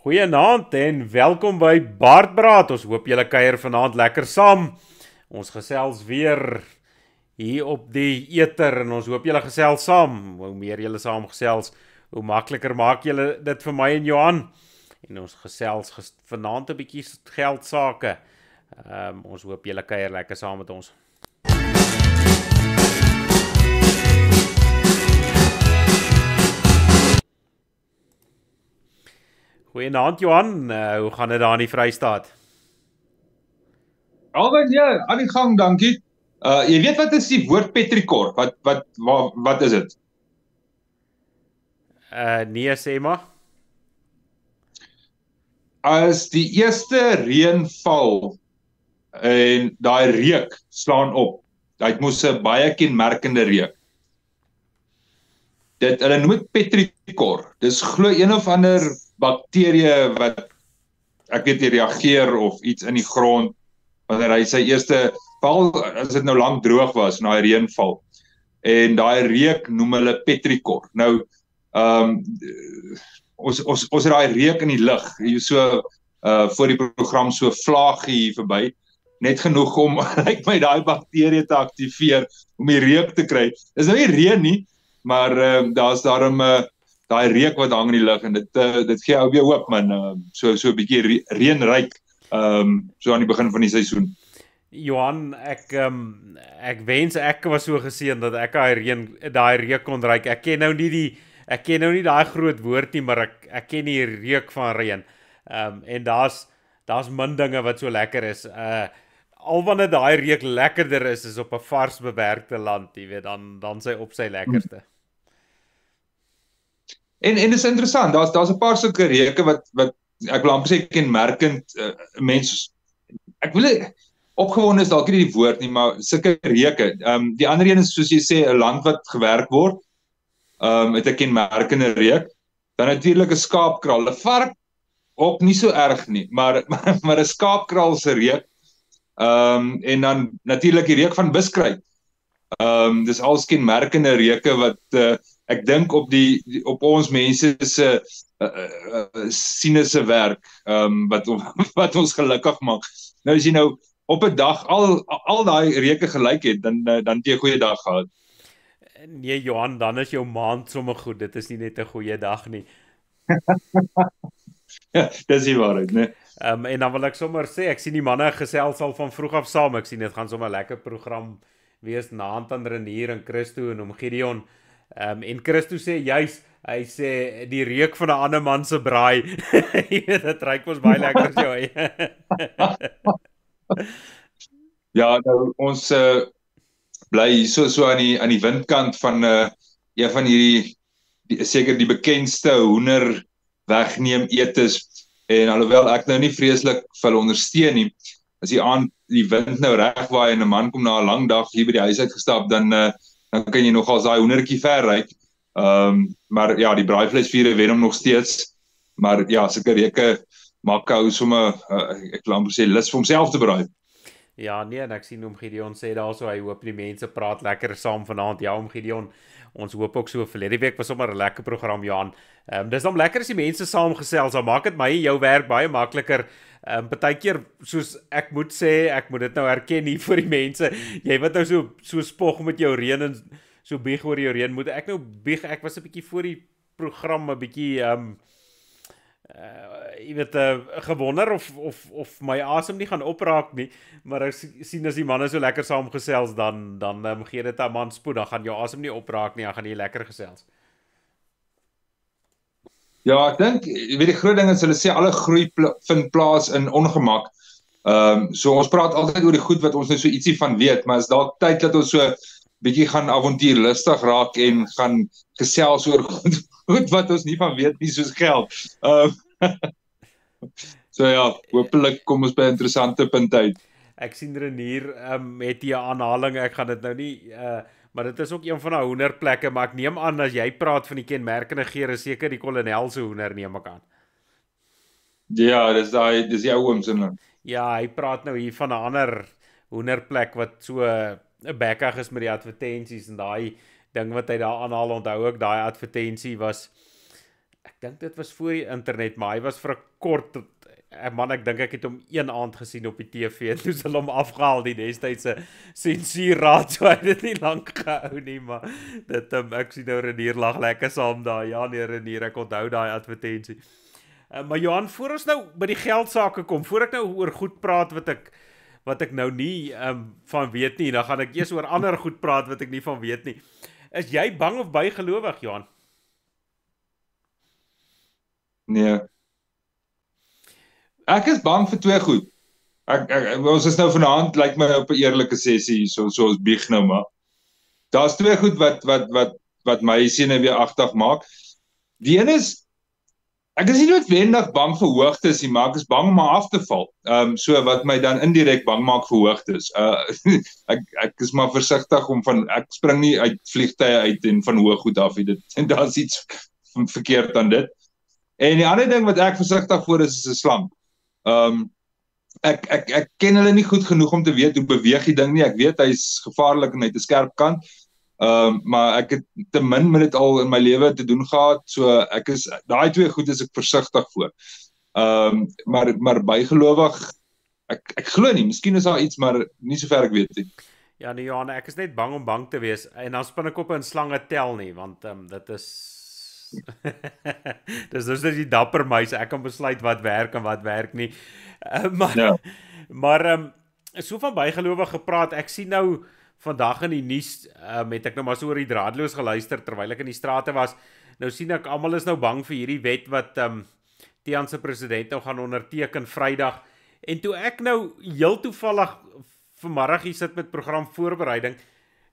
Goeienaand en welkom by Baardbraad. Ons hoop julle kuier vanaand lekker saam. Ons gesels weer hier op die eter en ons hoop julle gesels saam. Hoe meer julle saam gesels, hoe makliker maak julle dit vir my en Johan. En ons gesels vanaand 'n bietjie geldsaake. Ons hoop julle kuier lekker saam met ons. Goeienaand Johan, hoe gaan dit daar in die Vrystaat? Alwyn, ja, aan die gang, dankie. Jy weet wat is die woord petrikor? Wat is dit? Nee, sê maar. As die eerste reën val en daai reuk slaan op, dit moes 'n baie kenmerkende reuk. Hulle noem dit petrikor. Dis glo een of ander bakterie wat ek weet nie reageer of iets in die grond wanneer hy sy eerste val, as dit nou lank droog was en daai reën val. En daai reuk noem hulle petrikor. Nou ons het daai reuk in die lug hier so voor die program so vlaaggie hier verby, net genoeg om lyk my daai bakterie te aktiveer om die reuk te kry. Dis nou nie reën nie, maar daar's daarom daai reuk wat hang in die lug en dit gee ou weer hoop man, so 'n bietjie reënryk so aan die begin van die seisoen. Johan, ek wens ek was so geseën dat ek daai reuk kon ruik. Ek ken nou nie daai groot woord nie, maar ek ken die reuk van reën. En daar's min dinge wat so lekker is. Al wanneer daai reuk lekkerder is op 'n vars bewerkte land, jy weet, dan sy op sy lekkerste. En dis interessant, daar's 'n paar sulke reuke wat ek wil amper sê kenmerkend mense, ek wil opgewonde is dalk nie die woord nie, maar sulke reuke. Die ander een is soos jy sê 'n land wat gewerk word, het 'n kenmerkende reuk. Dan natuurlik 'n skaapkraal. 'n Vark ook nie so erg nie, maar 'n skaapkraal se reuk. En dan natuurlik die reuk van buskruit. Dis als kenmerkende reuke wat ek dink op ons mense se sinese werk, wat ons gelukkig maak. Nou as jy nou op 'n dag al daai reuke gelyk het, dan het jy 'n goeie dag gehad. Nee Johan, dan is jou maand sommer goed. Dit is nie net 'n goeie dag nie. Ja, dis die waarheid, né? En dan wil ek sommer sê, ek sien die manne gesels al van vroeg af saam. Ek sien dit gaan sommer 'n lekker program wees, Naand aan Renier en Christo en hom Gideon. En Christo sê hy sê die reuk van 'n ander man se braai. Jy weet, dit ruik mos baie lekker so. Ja, nou ons bly hierso so aan die windkant van een van hierdie seker die bekendste hoender wegneem etes. En alhoewel ek nou nie vreeslik vir hulle ondersteun nie, as die wind nou reg waai en 'n man kom na 'n lang dag hier by die huis uitgestap, dan kan jy nogals daai hoendertjie ver ry. Maar ja, die braaivleisvure wen hom nog steeds. Maar ja, sulke reuke maak ou sommer ek wil amper sê lus vir homself te braai. Ja, nee, en ek sien hom Gideon sê daarso hy hoop die mense praat lekker saam vanaand. Ja, hom Gideon, ons hoop ook so. Verlede week was sommer 'n lekker program, Johan. Dis dan lekker as die mense saam gesels. Dan maak dit my jou werk baie makliker. Partykeer soos ek moet sê, ek moet dit nou erken hier vir die mense. Jy wat nou so spog met jou reën en so bieg oor jou reën, moet ek nou bieg. Ek was 'n bietjie voor die program 'n bietjie jy weet gewonder of my asem nie gaan opraak nie, maar ek sien as die manne so lekker saam gesels, dan gee dit 'n man spoed, dan gaan jou asem nie opraak nie, dan gaan jy lekker gesels. Ja, ek dink, jy weet die groot ding is hulle sê alle groei vind plaas in ongemak. So ons praat altyd oor die goed wat ons nou so ietsie van weet, maar is dalk tyd dat ons so bietjie gaan avontuurlustig raak en gaan gesels oor goed wat ons nie van weet nie, soos geld. So ja, hopelik kom ons by 'n interessante punt uit. Ek sien Renier het hier 'n aanhaling, ek gaan dit nou nie maar dit is ook een van daai hoenderplekke, maar ek neem aan as jy praat van die kenmerkende geur, is seker die kolonel se hoender, neem ek aan. Ja, dis die ou ooms in. Ja, hy praat nou hier van 'n ander hoenderplek wat so 'n bekkig is met die advertensies en daai ding wat hy daar aanhaal. Onthou ook daai advertensie was ek dink dit was voor die internet, maar hy was vir 'n kort man, ek dink ek het hom een aand gesien op die TV en toe is hulle hom afgehaal die destydse sensuurraad, so hy het dit nie lank gehou nie, maar dit ek sien nou Renier lag lekker saam daar. Ja nee Renier, ek onthou daai advertensie. Maar Johan, voor ons nou by die geldsaake kom, voor ek nou oor goed praat wat ek nou nie van weet nie, dan gaan ek eers oor ander goed praat wat ek nie van weet nie. Is jy bang of bygelowig, Johan? Nee. Ek is bang vir twee goed. Ons is nou vanaand lyk my op 'n eerlike sessie, so ons bieg nou maar. Daar's twee goed wat my senuweeagtig maak. Die een is ek is nie noodwendig bang vir hoogtes nie, maar ek is bang om af te val. So wat my dan indirek bang maak vir hoogtes. Ek is maar versigtig ek spring nie uit vliegtye uit en van hoog goed af nie. Daar's iets verkeerd aan dit. En die ander ding wat ek versigtig voor is 'n slang. Ek ken hulle nie goed genoeg om te weet hoe beweeg die ding nie. Ek weet hy's gevaarlik en hy het 'n skerp kant. Maar ek het te min met dit al in my lewe te doen gehad, so daai twee goed is ek versigtig voor. Maar bygelowig, ek glo nie, miskien is daar iets, maar nie sover ek weet nie. Ja nee Johan, ek is net bang om bang te wees, en dan spinnekoppe en slange tel nie, want dit is dis dus die dapper muis, ek kan besluit wat werk en wat werk nie. Maar so van bygelowig gepraat, ek sien nou vandag in die nuus, het ek nou maar so oor die draadloos geluister terwyl ek in die strate was. Nou sien ek almal is nou bang vir hierdie wet wat Tian se president nou gaan onderteken Vrydag. En toe ek nou heel toevallig vanmiddag hier sit met program voorbereiding,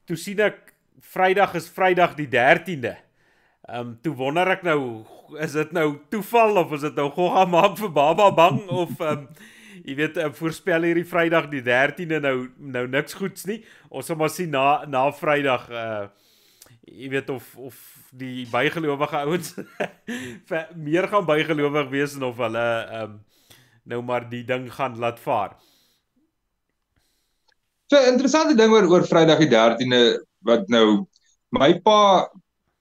toe sien ek Vrydag is Vrydag die 13de. Toe wonder ek nou, is dit nou toeval of is dit nou gogga maak vir baba bang of jy weet, voorspel hierdie Vrydag die 13de nou niks goeds nie. Ons sal maar sien na Vrydag, jy weet of die bygelowige ouens meer gaan bygelowig wees en of hulle nou maar die ding gaan laat vaar. So interessante ding oor Vrydag die 13de wat nou my pa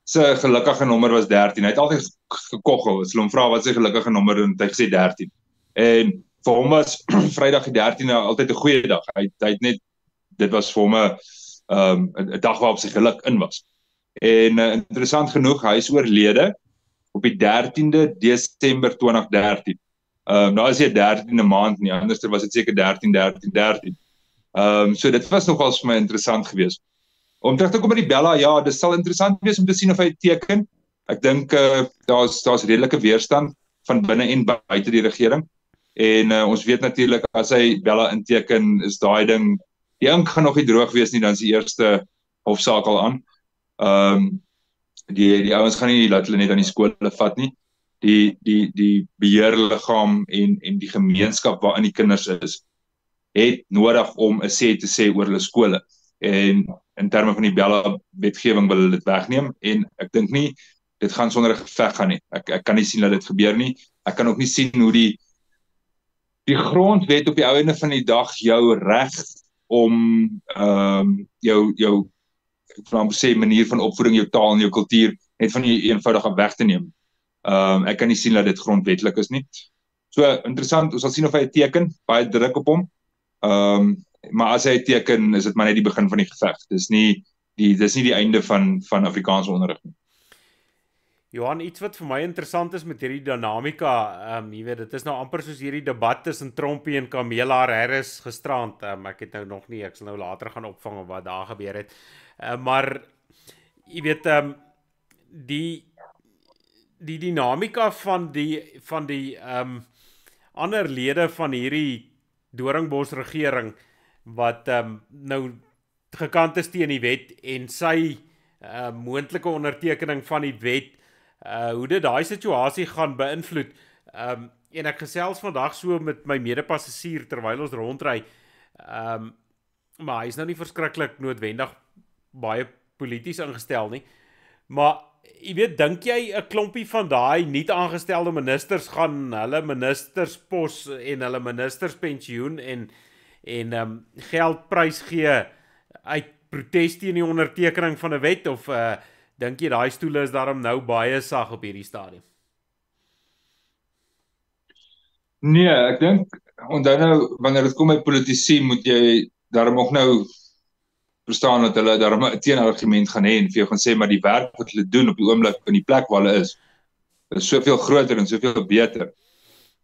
se gelukkige nommer was 13. Hy het altyd gekoggel. As hulle hom vra wat sy gelukkige nommer en hy gesê 13. En vir hom was Vrydag die 13de altyd 'n goeie dag. Hy het net dit was vir hom 'n dag waarop sy geluk in was. En interessant genoeg, hy is oorlede op die 13de Desember 2013. Nou is hy 'n 13de maand nie, anders was dit seker 13. So dit was nogals vir my interessant geweest. Om terug te kom by die Bella, ja, dit sal interessant wees om te sien of hy teken. Ek dink daar's redelike weerstand van binne en buite die regering. En ons weet natuurlik as hy Bella inteken, is daai ding, die ink gaan nog nie droog wees nie, dan is die eerste hofsaak al aan. Die ouens gaan nie laat hulle net aan die skole vat nie. Die beheerliggaam en die gemeenskap waarin die kinders is, het nodig om 'n sê te sê oor hulle skole. En in terme van die Bella wetgewing wil hulle dit wegneem, en ek dink nie dit gaan sonder 'n geveg gaan nie. Ek kan nie sien dat dit gebeur nie. Ek kan ook nie sien hoe die grondwet op die einde van die dag jou reg om jou ek wil amper sê manier van opvoeding, jou taal en jou kultuur net van jou eenvoudig af weg te neem. Ek kan nie sien dat dit grondwetlik is nie. So interessant, ons sal sien of hy teken, baie druk op hom. Maar as hy teken, is dit maar net die begin van die geveg. Dis nie die einde van Afrikaanse onderrig nie. Johan, iets wat vir my interessant is met hierdie dinamika, jy weet, dit is nou amper soos hierdie debat tussen Trumpie en Kamala Harris gisterand. Ek het nou nog nie, ek sal nou later gaan opvang wat daar gebeur het. Maar jy weet, die dinamika van die ander lede van hierdie Doringbos regering wat nou gekant is teen die wet en sy moontlike ondertekening van die wet, hoe dit daai situasie gaan beïnvloed. En ek gesels vandag so met my medepassasier terwyl ons rondry, maar hy is nou nie verskriklik noodwendig baie polities ingestel nie, maar jy weet, dink jy 'n klompie van daai nie aangestelde ministers gaan hulle ministerspos en hulle ministerspensioen en geld prys gee uit protest teen die ondertekening van 'n wet, of dink jy daai stoele is daarom nou baie sag op hierdie stadium? Nee, ek dink onthou nou wanneer dit kom by politici moet jy daarom ook nou verstaan dat hulle daarom 'n teenargument gaan hê en vir jou gaan sê maar die werk wat hulle doen op die oomblik in die plek waar hulle is soveel groter en soveel beter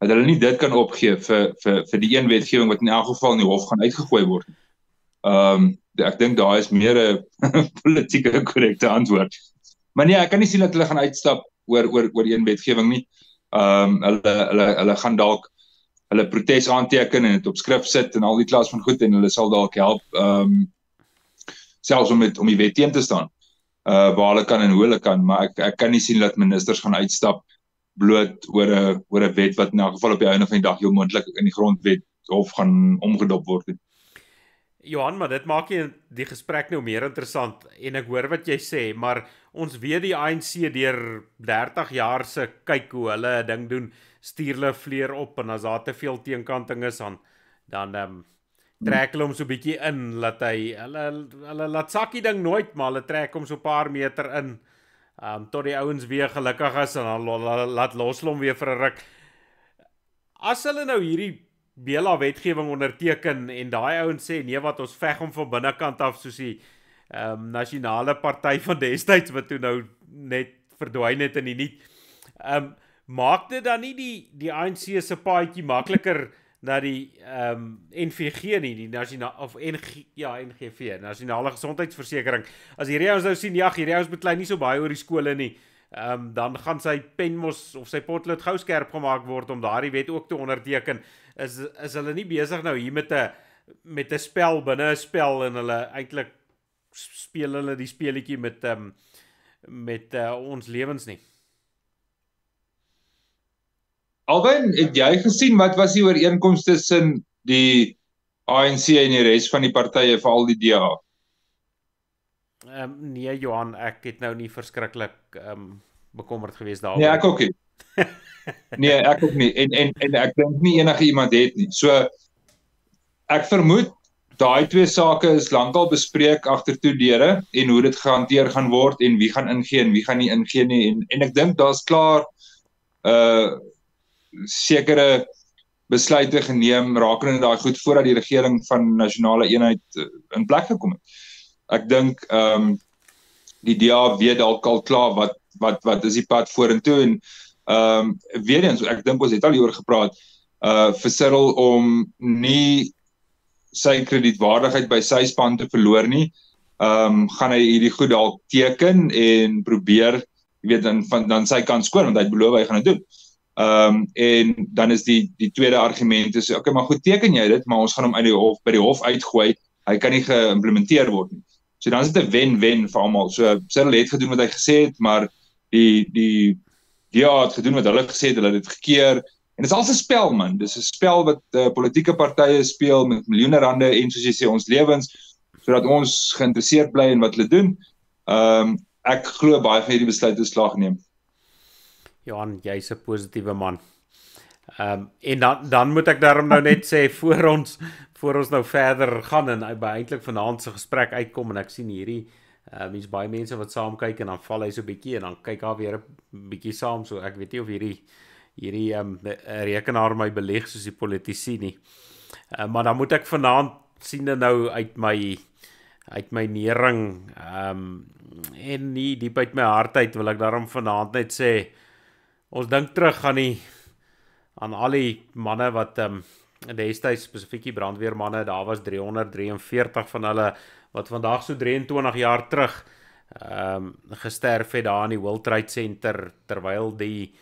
dat hulle nie dit kan opgee vir die een wetgewing wat in elk geval in die hof gaan uitgegooi word. Ek dink daar is meer 'n politieke korrekte antwoord. Maar nee, ek kan nie sien dat hulle gaan uitstap oor een wetgewing nie. Hulle gaan dalk hulle protes aanteken en dit op skrif sit en al die klas van goed en hulle sal dalk help selfs om die wet teen te staan. Waar hulle kan en hoe hulle kan, maar ek kan nie sien dat ministers gaan uitstap bloot oor 'n wet wat in elk geval op die einde van die dag heel moontlik in die grondwet of gaan omgedop word. Johan, maar dit maak die gesprek nou meer interessant en ek hoor wat jy sê, maar ons weet die ANC deur 30 jaar se kyk hoe hulle 'n ding doen, stuur hulle vleer op en as daar te veel teenkanting is dan trek hulle hom so 'n bietjie in, laat hulle laat sakkie ding nooit, maar hulle trek hom so 'n paar meter in, tot die ouens weer gelukkig is en dan laat los hom weer vir 'n ruk. As hulle nou hierdie Bela wetgewing onderteken en daai ouens sê nee wat ons veg hom van binnekant af soos die nasionale party van destyds wat toe nou net verdwyn het in die niet. Maak dit dan nie die ANC se paadjie makliker na die NVG nie, die NGV, nasionale gesondheidsversekering. As hierdie ouens nou sien, ja, hierdie ouens beklei nie so baie oor die skole nie. Dan gaan sy penmos of sy potlood gou skerp gemaak word om daardie wet ook te onderteken. Is hulle nie besig nou hier met 'n spel binne 'n spel en hulle eintlik speel hulle die speletjie met ons lewens nie? Alwyn, het jy gesien wat was die ooreenkoms tussen die ANC en die res van die partye, veral die DA? Nee Johan, ek het nou nie verskriklik bekommerd gewees daaroor. Nee, ek ook nie. Nee, ek ook nie. En ek dink nie enige iemand het nie. So ek vermoed daai twee sake is lankal bespreek agter toe deure en hoe dit gehanteer gaan word en wie gaan ingee en wie gaan nie ingee nie en ek dink daar's klaar sekere besluite geneem rakende daai goed voordat die regering van nasionale eenheid in plek gekom het. Ek dink die DA weet dalk al klaar wat is die pad vorentoe en weer eens ek dink ons het al hieroor gepraat vir Cyril om nie sy kredietwaardigheid by sy span te verloor nie, gaan hy hierdie goed dalk teken en probeer, jy weet dan sy kant skoon want hy het beloof hy gaan dit doen. En dan is die tweede argument is okay, maar goed teken jy dit, maar ons gaan hom by die hof uitgooi. Hy kan nie geïmplementeer word nie. So dan is dit 'n wen-wen vir almal. So Cyril het gedoen wat hy gesê het, maar die het gedoen wat hulle gesê het, hulle het dit gekeer. En dit is al 'n spel man. Dis 'n spel wat politieke partye speel met miljoene rande en soos jy sê ons lewens sodat ons geïnteresseerd bly in wat hulle doen. Ek glo baie van hierdie besluite is klaar geneem. Johan, jy's 'n positiewe man. En dan moet ek daarom nou net sê voor ons nou verder gaan en eintlik vanaand se gesprek uitkom en ek sien hierdie hier's baie mense wat saam kyk en dan val hy so 'n bietjie en dan kyk daar weer 'n bietjie saam, so ek weet nie of hierdie rekenaar my beleg soos die politici nie. Maar dan moet ek vanaand sien nou uit my nering en nie diep uit my hart uit wil ek daarom vanaand net sê ons dink terug aan al die manne wat destyds spesifiek die brandweermanne, daar was 343 van hulle wat vandag so 23 jaar terug gesterf het daar in die World Trade Center terwyl die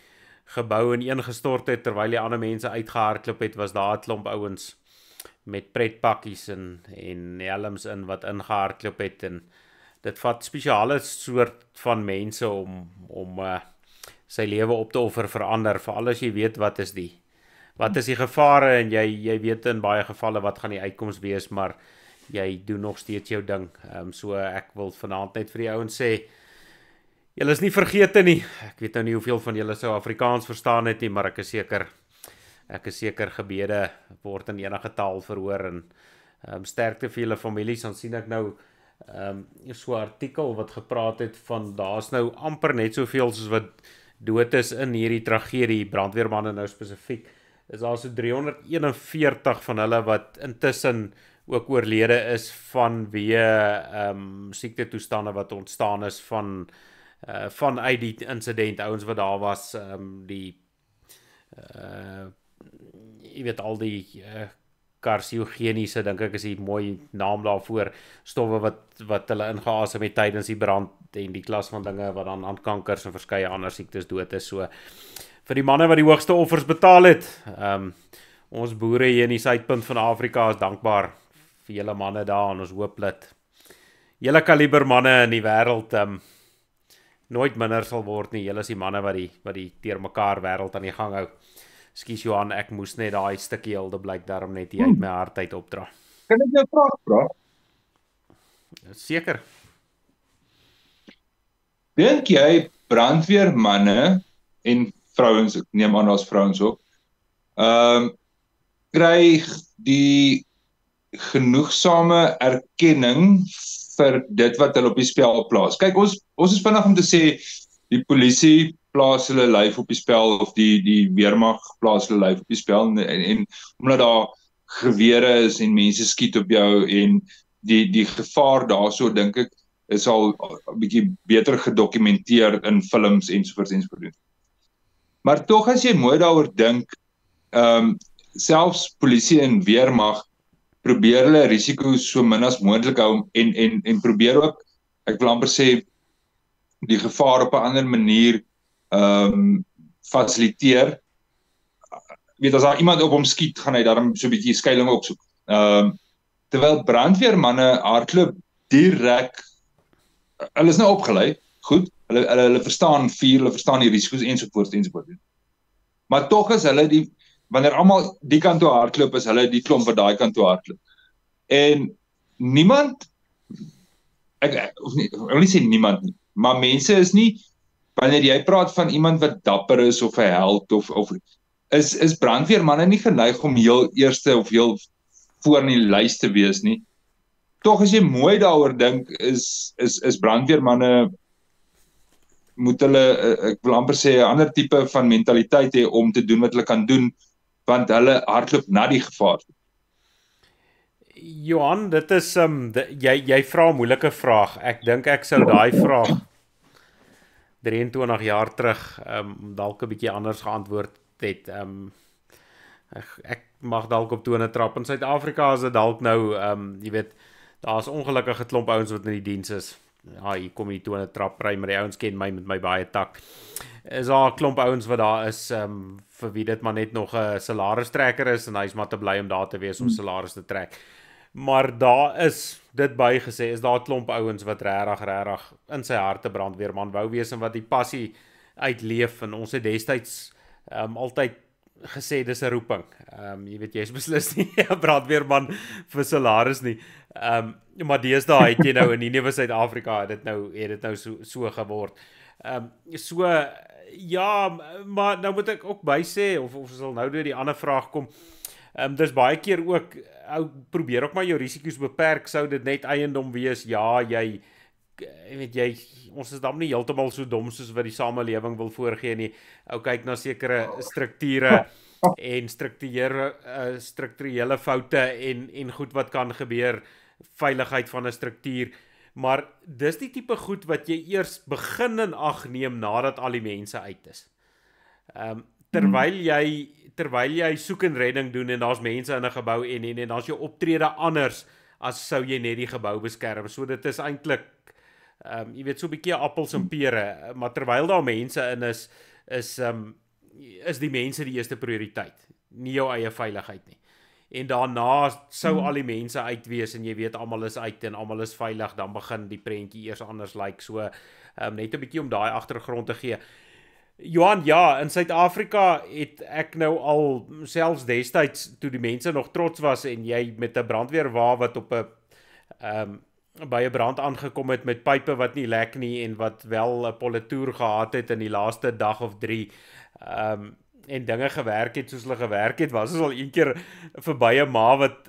gebou ineengestort het, terwyl die ander mense uitgehardloop het, was daar 'n klomp ouens met pretpakkies en helms in wat ingehardloop het en dit vat spesiale soort van mense om sy lewe op te offer vir ander, veral as jy weet wat is die gevare en jy weet in baie gevalle wat gaan die uitkoms wees, maar jy doen nog steeds jou ding. So ek wil vanaand net vir die ouens sê, julle is nie vergete nie. Ek weet nou nie hoeveel van julle sou Afrikaans verstaan het nie, maar ek is seker gebede word in enige taal verhoor en sterkte vir julle families. Dan sien ek nou so 'n artikel wat gepraat het van daar's nou amper net soveel soos wat dood is in hierdie tragedie, brandweermanne nou spesifiek is daar so 341 van hulle wat intussen ook oorlede is vanweë siektetoestande wat ontstaan is vanuit die insident, ouens wat daar was, die jy weet al die karsiogeniese, dink ek is die mooi naam daarvoor, stowwe wat hulle ingeasem het tydens die brand en die klas van dinge wat dan aan kankers en verskeie ander siektes dood is. So vir die manne wat die hoogste offers betaal het, ons boere hier in die suidpunt van Afrika is dankbaar vir julle manne daar, en ons hoop dat julle kaliber manne in die wêreld nooit minder sal word nie. Julle is die manne wat die teer mekaar wêreld aan die gang hou. Skus Johan, ek moes net daai stukkie Hilde blyk daarom net hier uit my hart uit opdra. Kan ek jou vra? Seker. Dink jy brandweermanne en vrouens, ek neem aan as vrouens ook, kry die genoegsame erkenning vir dit wat hulle op die spel plaas? Kyk, ons is vinnig om te sê die polisie plaas hulle lyf op die spel of die weermag plaas hulle lyf op die spel en omdat daar gewere is en mense skiet op jou en die gevaar daarso, dink ek is al 'n bietjie beter gedokumenteer in films ensovoorts. Maar tog as jy mooi daaroor dink, selfs polisie en weermag probeer hulle risiko's so min as moontlik hou en probeer ook, ek wil amper sê, die gevaar op 'n ander manier fasiliteer. Weet, as daar iemand op hom skiet, gaan hy daarom so 'n bietjie skuiling opsoek. Terwyl brandweermanne hardloop direk, hulle is nou opgelei, goed, hulle verstaan vuur, hulle verstaan die risiko's ensovoorts. Maar tog is hulle wanneer almal die kant toe hardloop, is hulle die klomp wat daai kant toe hardloop. En niemand, ek wil nie sê niemand nie, maar mense is nie, wanneer jy praat van iemand wat dapper is of 'n held of is brandweermanne nie geneig om heel eerste of heel voor in die lys te wees nie. Tog as jy mooi daaroor dink, is brandweermanne, moet hulle, ek wil amper sê, 'n ander tipe van mentaliteit hê om te doen wat hulle kan doen, want hulle hardloop na die gevaar. Johan, dit is jy vra 'n moeilike vraag. Ek dink ek sou daai vraag 23 jaar terug dalk 'n bietjie anders geantwoord het. Ek mag dalk op tone trap. In Suid-Afrika is dit dalk nou, jy weet, daar's ongelukkige klomp ouens wat in die diens is. Ja, hier kom die tone trap, maar die ouens ken my met my baie tak. Is daar 'n klomp ouens wat daar is, vir wie dit maar net nog 'n salaristrekker is, en hy's maar te bly om daar te wees om salaris te trek. Maar daar is, dit bygesê, is daar 'n klomp ouens wat regtig in sy harte brandweerman wou wees en wat die passie uitleef, en ons het destyds altyd gesê dis 'n roeping. Jy weet, jy's beslis nie 'n brandweerman vir salaris nie. Maar deesdae het jy nou in die nuwe Suid-Afrika het dit nou so geword. So ja, maar nou moet ek ook bysê, of sal nou deur die ander vraag kom. Dis baie keer ook, probeer ook maar jou risiko's beperk. Sou dit net eiendom wees? Ja, jy weet ons is dan nie heeltemal so dom soos wat die samelewing wil voorgee nie. Ou kyk na sekere strukture en strukturele foute en goed wat kan gebeur, veiligheid van 'n struktuur. Maar dis die tipe goed wat jy eers begin in ag neem nadat al die mense uit is. Terwyl jy soek en redding doen en daar's mense in 'n gebou en daar's jou optrede anders as sou jy net die gebou beskerm. So dit is eintlik jy weet, so 'n bietjie appels en pere, maar terwyl daar mense in is die mense die eerste prioriteit, nie jou eie veiligheid nie. En daarna sou al die mense uit wees en jy weet almal is uit en almal is veilig, dan begin die prentjie eers anders lyk. So net 'n bietjie om daai agtergrond te gee. Johan, ja, in Suid-Afrika het ek nou al, selfs destyds toe die mense nog trots was en jy met 'n brandweerwa wat op 'n by 'n brand aangekom het met pype wat nie lek nie en wat wel 'n politoer gehad het in die laaste dag of 3, en dinge gewerk het soos hulle gewerk het, was ons al een keer verby 'n ma wat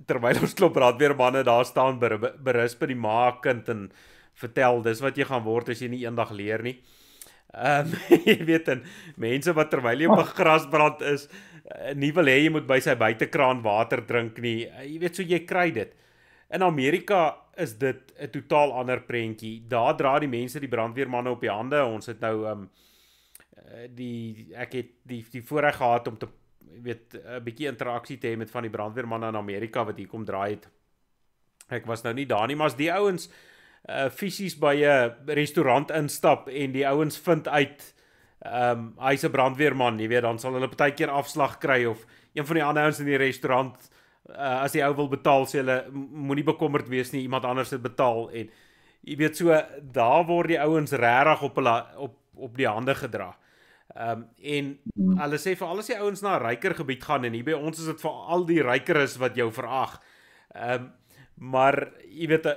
terwyl ons klop brandweermanne daar staan berisp die ma kind en vertel, dis wat jy gaan word as jy nie eendag leer nie. Jy weet, en mense wat terwyl jy op 'n grasbrand is, nie wil hê jy moet by sy buitekraan water drink nie. Jy weet, so jy kry dit. In Amerika is dit 'n totaal ander prentjie. Daar dra die mense die brandweermanne op die hande. Ons het nou ek het die voorreg gehad om te weet 'n bietjie interaksie te hê met van die brandweermanne in Amerika wat hier kom draai het. Ek was nou nie daar nie, maar as die ouens fisies by 'n restaurant instap en die ouens vind uit hy's 'n brandweerman, jy weet, dan sal hulle partykeer afslag kry of een van die ander ouens in die restaurant as die ou wil betaal, sê hulle moenie bekommerd wees nie, iemand anders het betaal en jy weet so daar word die ouens regtig op die hande gedra. En hulle sê vir al die ouens na 'n ryker gebied gaan en hier by ons is dit vir al die rykeres wat jou verag. Maar jy weet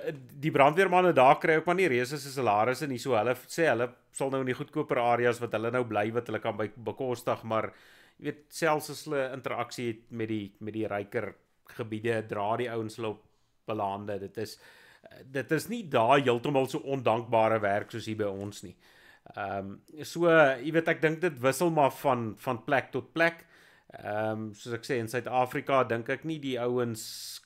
die brandweermanne daar kry ook maar nie reuse se salarisse nie, so hulle sê hulle sal nou in die goedkoper areas wat hulle nou bly wat hulle kan bekostig, maar jy weet selfs as hulle interaksie het met die ryker gebiede dra die ouens hulle op hulle hande. Dit is nie daar heeltemal so ondankbare werk soos hier by ons nie. So jy weet ek dink dit wissel maar van plek tot plek. Soos ek sê in Suid-Afrika dink ek nie die ouens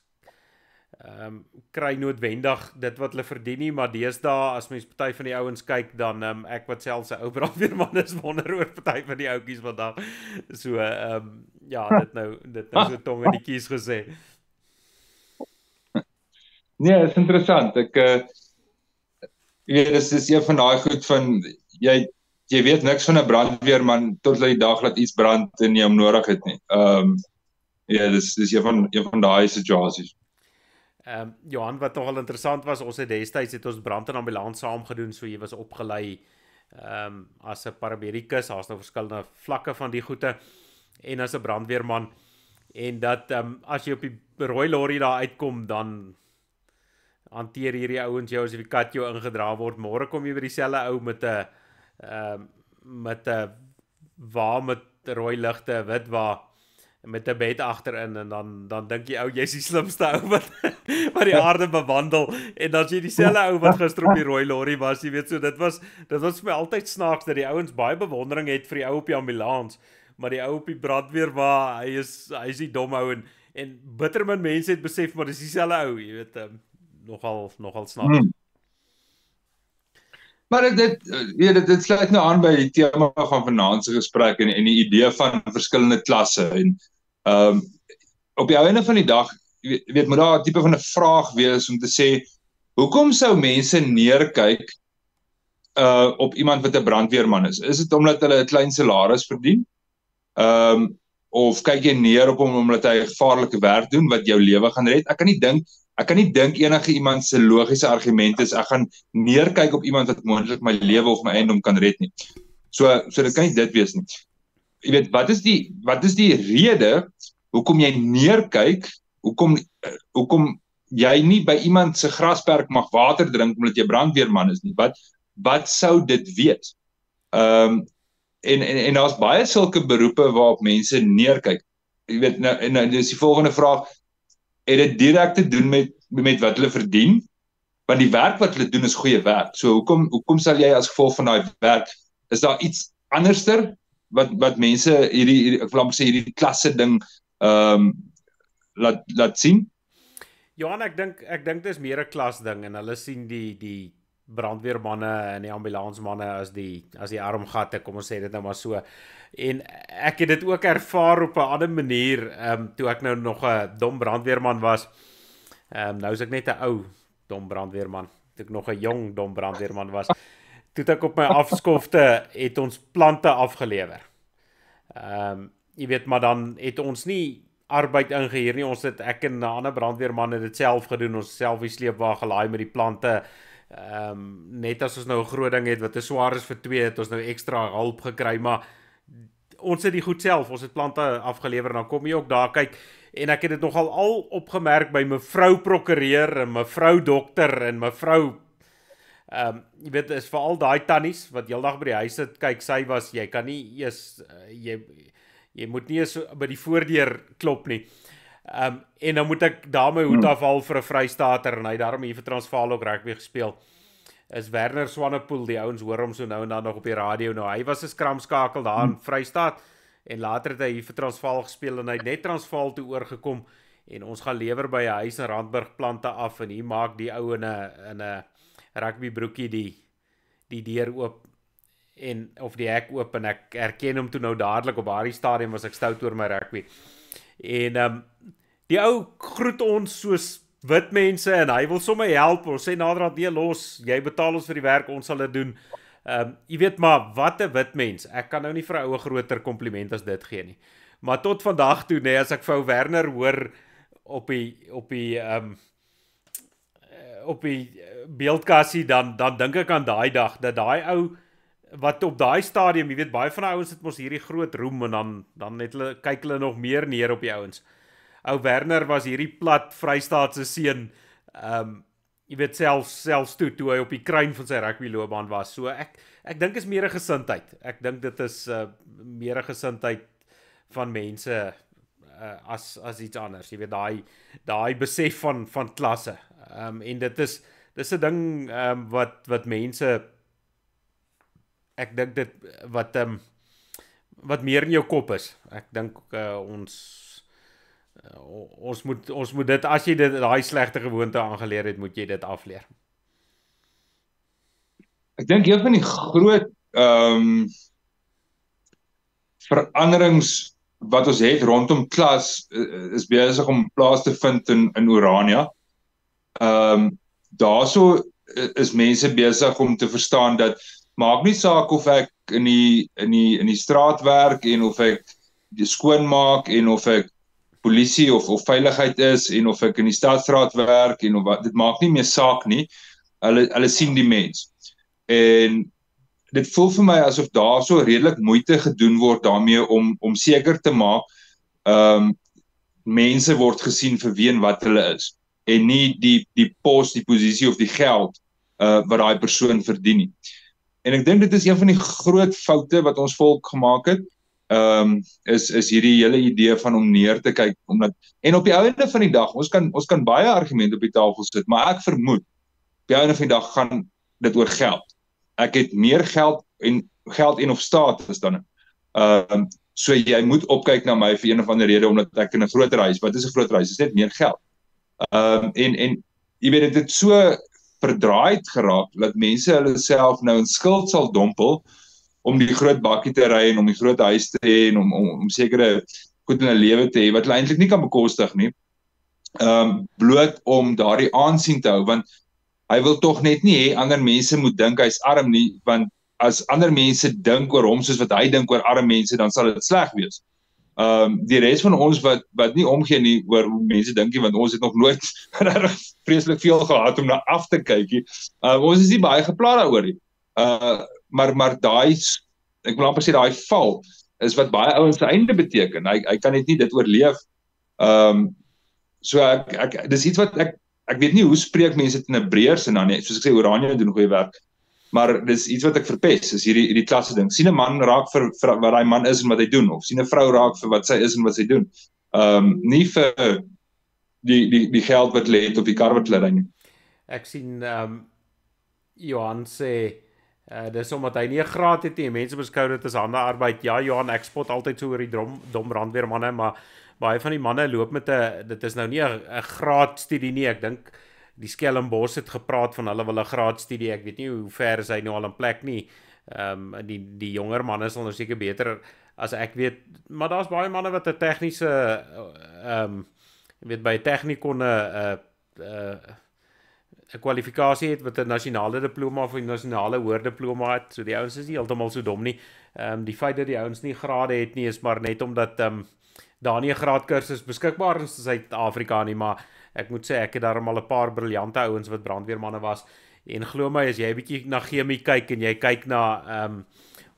kry noodwendig dit wat hulle verdien nie, maar deesdae as mens party van die ouens kyk dan ek wat selfs 'n ou brandweerman is wonder oor party van die ouetjies vandag. So ja, dit nou so tong in die kies gesê. Nee, is interessant. Ek jy weet dis een van daai goed van jy weet niks van 'n brandweerman tot die dag dat iets brand en jy hom nodig het nie. Ja, dis een van daai situasies. Johan, wat nogal interessant was, ons het destyds ons brand en ambulans saam gedoen, so jy was opgelei as 'n paramedikus, daar's nou verskillende vlakke van die goede, en as 'n brandweerman, en dat as jy op die rooi lorry daar uitkom, dan hanteer hierdie ouens jou as die kat jou ingedra word. Môre kom jy by dieselfde ou met 'n wa met rooi ligte, wit wa met 'n bed agterin en dan dink jy ou jy's die slimste ou wat die aarde bewandel en dan jy dieselfde ou wat gister op die rooi lorry was, jy weet, so dit was vir my altyd snaaks dat die ouens baie bewondering het vir die ou op die ambulans, maar die ou op die brandweer waar hy is die dom ou en bitter min mense het besef maar dis dieselfde ou, jy weet, nogal snaaks. Maar dit sluit nou aan by die tema van vanaand se gesprek en die idee van verskillende klasse en op die einde van die dag weet moet daar 'n tipe van 'n vraag wees om te sê hoekom sou mense neerkyk op iemand wat 'n brandweerman is? Is dit omdat hulle 'n klein salaris verdien? Of kyk jy neer op hom omdat hy gevaarlike werk doen wat jou lewe gaan red? Ek kan nie dink enige iemand se logiese argument is ek gaan neerkyk op iemand wat moontlik my lewe of my eiendom kan red nie. So dit kan nie dit wees nie. Jy weet, wat is die rede hoekom jy neerkyk, hoekom jy nie by iemand se grasperk mag water drink omdat jy brandweerman is nie? Wat sou dit wees? En daar's baie sulke beroepe waarop mense neerkyk. Jy weet, nou dis die volgende vraag, het dit direk te doen met wat hulle verdien? Want die werk wat hulle doen is goeie werk. So hoekom sal jy as gevolg van daai werk, is daar iets anderster wat mense ek wil amper sê hierdie klasse ding laat sien? Johan, ek dink dis meer 'n klas ding en hulle sien die brandweermanne en die ambulansmanne as die armgatte, kom ons sê dit nou maar so. En ek het dit ook ervaar op 'n ander manier, toe ek nou nog 'n dom brandweerman was. Nou is ek net 'n ou dom brandweerman. Toe ek nog 'n jong dom brandweerman was, toe ek op my afskofte het ons plante afgelewer. Jy weet, maar dan het ons nie arbeid ingehuur nie. Ek en 'n ander brandweerman het dit self gedoen. Ons self die sleepwa gelaai met die plante. Net as ons nou 'n groot ding het wat te swaar is vir 2, het ons nou ekstra hulp gekry, maar ons het die goed self, ons het plante afgelewer, en dan kom jy ook daar kyk, en ek het dit nogal al opgemerk by mevrou prokureur, en mevrou dokter, en mevrou, jy weet, is veral daai tannies, wat heeldag by die huis sit, kyk, sy was, jy kan nie eers, jy moet nie eers by die voordeur klop nie, en dan moet ek daar my hoed afhaal vir 'n Vrystater, en hy daarom hier vir Transvaal ook rugby gespeel, is Werner Swanepoel, die ouens hoor hom so nou en dan nog op die radio, nou hy was 'n skramskakel daar in Vrystaat, en later het hy hier vir Transvaal gespeel en hy het net Transvaal toe oorgekom en ons gaan lewer by 'n huis in Randburg plante af en hier maak die ou in 'n rugby broekie die deur oop en of die hek oop en ek herken hom toe nou dadelik op daardie stadium was ek stout oor my rugby. En die ou groet ons soos wit mense en hy wil sommer help. Ons sê naderhand nee los, jy betaal ons vir die werk, ons sal dit doen. Jy weet maar wat 'n wit mens. Ek kan nou nie vir 'n ou groter kompliment as dit gee nie. Maar tot vandag toe nee, as ek vir ou Werner hoor op die beeldkassie dan dink ek aan daai dag dat daai ou wat op daai stadium, jy weet baie van die ouens het mos hierdie groot roem en dan het hulle kyk hulle nog meer neer op die ouens. Ou Werner was hierdie plat Vrystaatse seun. Jy weet selfs toe hy op die kruin van sy rugbyloopbaan was. So ek dink is meer 'n gesindheid. Ek dink dit is meer 'n gesindheid van mense as iets anders. Jy weet daai besef van klasse. En dis 'n ding wat mense ek dink dit wat meer in jou kop is. Ek dink ons moet dit as jy daai slegte gewoonte aangeleer het, moet jy dit afleer. Ek dink een van die groot veranderings wat ons het rondom klas is besig om plaas te vind in Orania. Daarso is mense besig om te verstaan dat maak nie saak of ek in die straat werk en of ek skoonmaak en of ek polisie of veiligheid is en of ek in die Stadstraat werk en of wat, dit maak nie meer saak nie. Hulle sien die mens. En dit voel vir my asof daar so redelik moeite gedoen word daarmee om seker te maak mense word gesien vir wie en wat hulle is en nie die pos, die posisie of die geld wat daai persoon verdien nie. En ek dink dit is een van die groot foute wat ons volk gemaak het. Is hierdie hele idee van om neer te kyk en op die einde van die dag ons kan baie argumente op die tafel sit, maar ek vermoed op die einde van die dag gaan dit oor geld. Ek het meer geld en of status dan. So jy moet opkyk na my vir een of ander rede omdat ek in 'n groter huis. Wat is 'n groter huis? Dit is net meer geld. En jy weet dit het so verdraaid geraak dat mense hulle self nou in skuld sal dompel om die groot bakkie te ry en om die groot huis te hê en om sekere goed in 'n lewe te hê wat hulle eintlik nie kan bekostig nie. Bloot om daardie aansien te hou want hy wil tog net nie hê ander mense moet dink hy's arm nie, want as ander mense dink oor hom soos wat hy dink oor arme mense, dan sal dit sleg wees. Die res van ons wat nie omgee nie oor hoe mense dink nie, want ons het nog nooit vreeslik veel gehad om na af te kyk nie. Ons is nie baie gepla daaroor nie. Maar daai, ek wil amper sê daai val, is wat baie ouens se einde beteken. Hy kan net nie dit oorleef. So dis iets wat ek weet nie hoe spreek mense dit in 'n breër sin dan nie. Soos ek sê, Orania doen goeie werk. Maar dis iets wat ek verpes, is hierdie klasse ding. Sien 'n man raak vir wat hy man is en wat hy doen, of sien 'n vrou raak vir wat sy is en wat sy doen. Nie vir die geld wat hulle het op die kar wat hulle ry nie. Ek sien Johan sê dis omdat hy nie 'n graad het nie. Mense beskou dit as handearbeid. Ja, Johan, ek spot altyd so oor die dom brandweermanne, maar baie van die manne loop met dit is nou nie 'n graadstudie nie. Ek dink die Stellenbosch het gepraat van hulle wil 'n graadstudie. Ek weet nie hoe ver is hy nou al in plek nie. Die jonger manne sal nou seker beter as ek weet, maar daar's baie manne wat 'n tegniese jy weet by Technikon 'n kwalifikasie het wat 'n nasionale diploma of 'n nasionale hoërdiploma het. So die ouens is nie heeltemal so dom nie. Die feit dat die ouens nie grade het nie is maar net omdat daar nie 'n graadkursus beskikbaar is in Suid-Afrika nie, maar ek moet sê ek het daarom al 'n paar briljante ouens wat brandweermanne was. En glo my, as jy 'n bietjie na chemie kyk en jy kyk na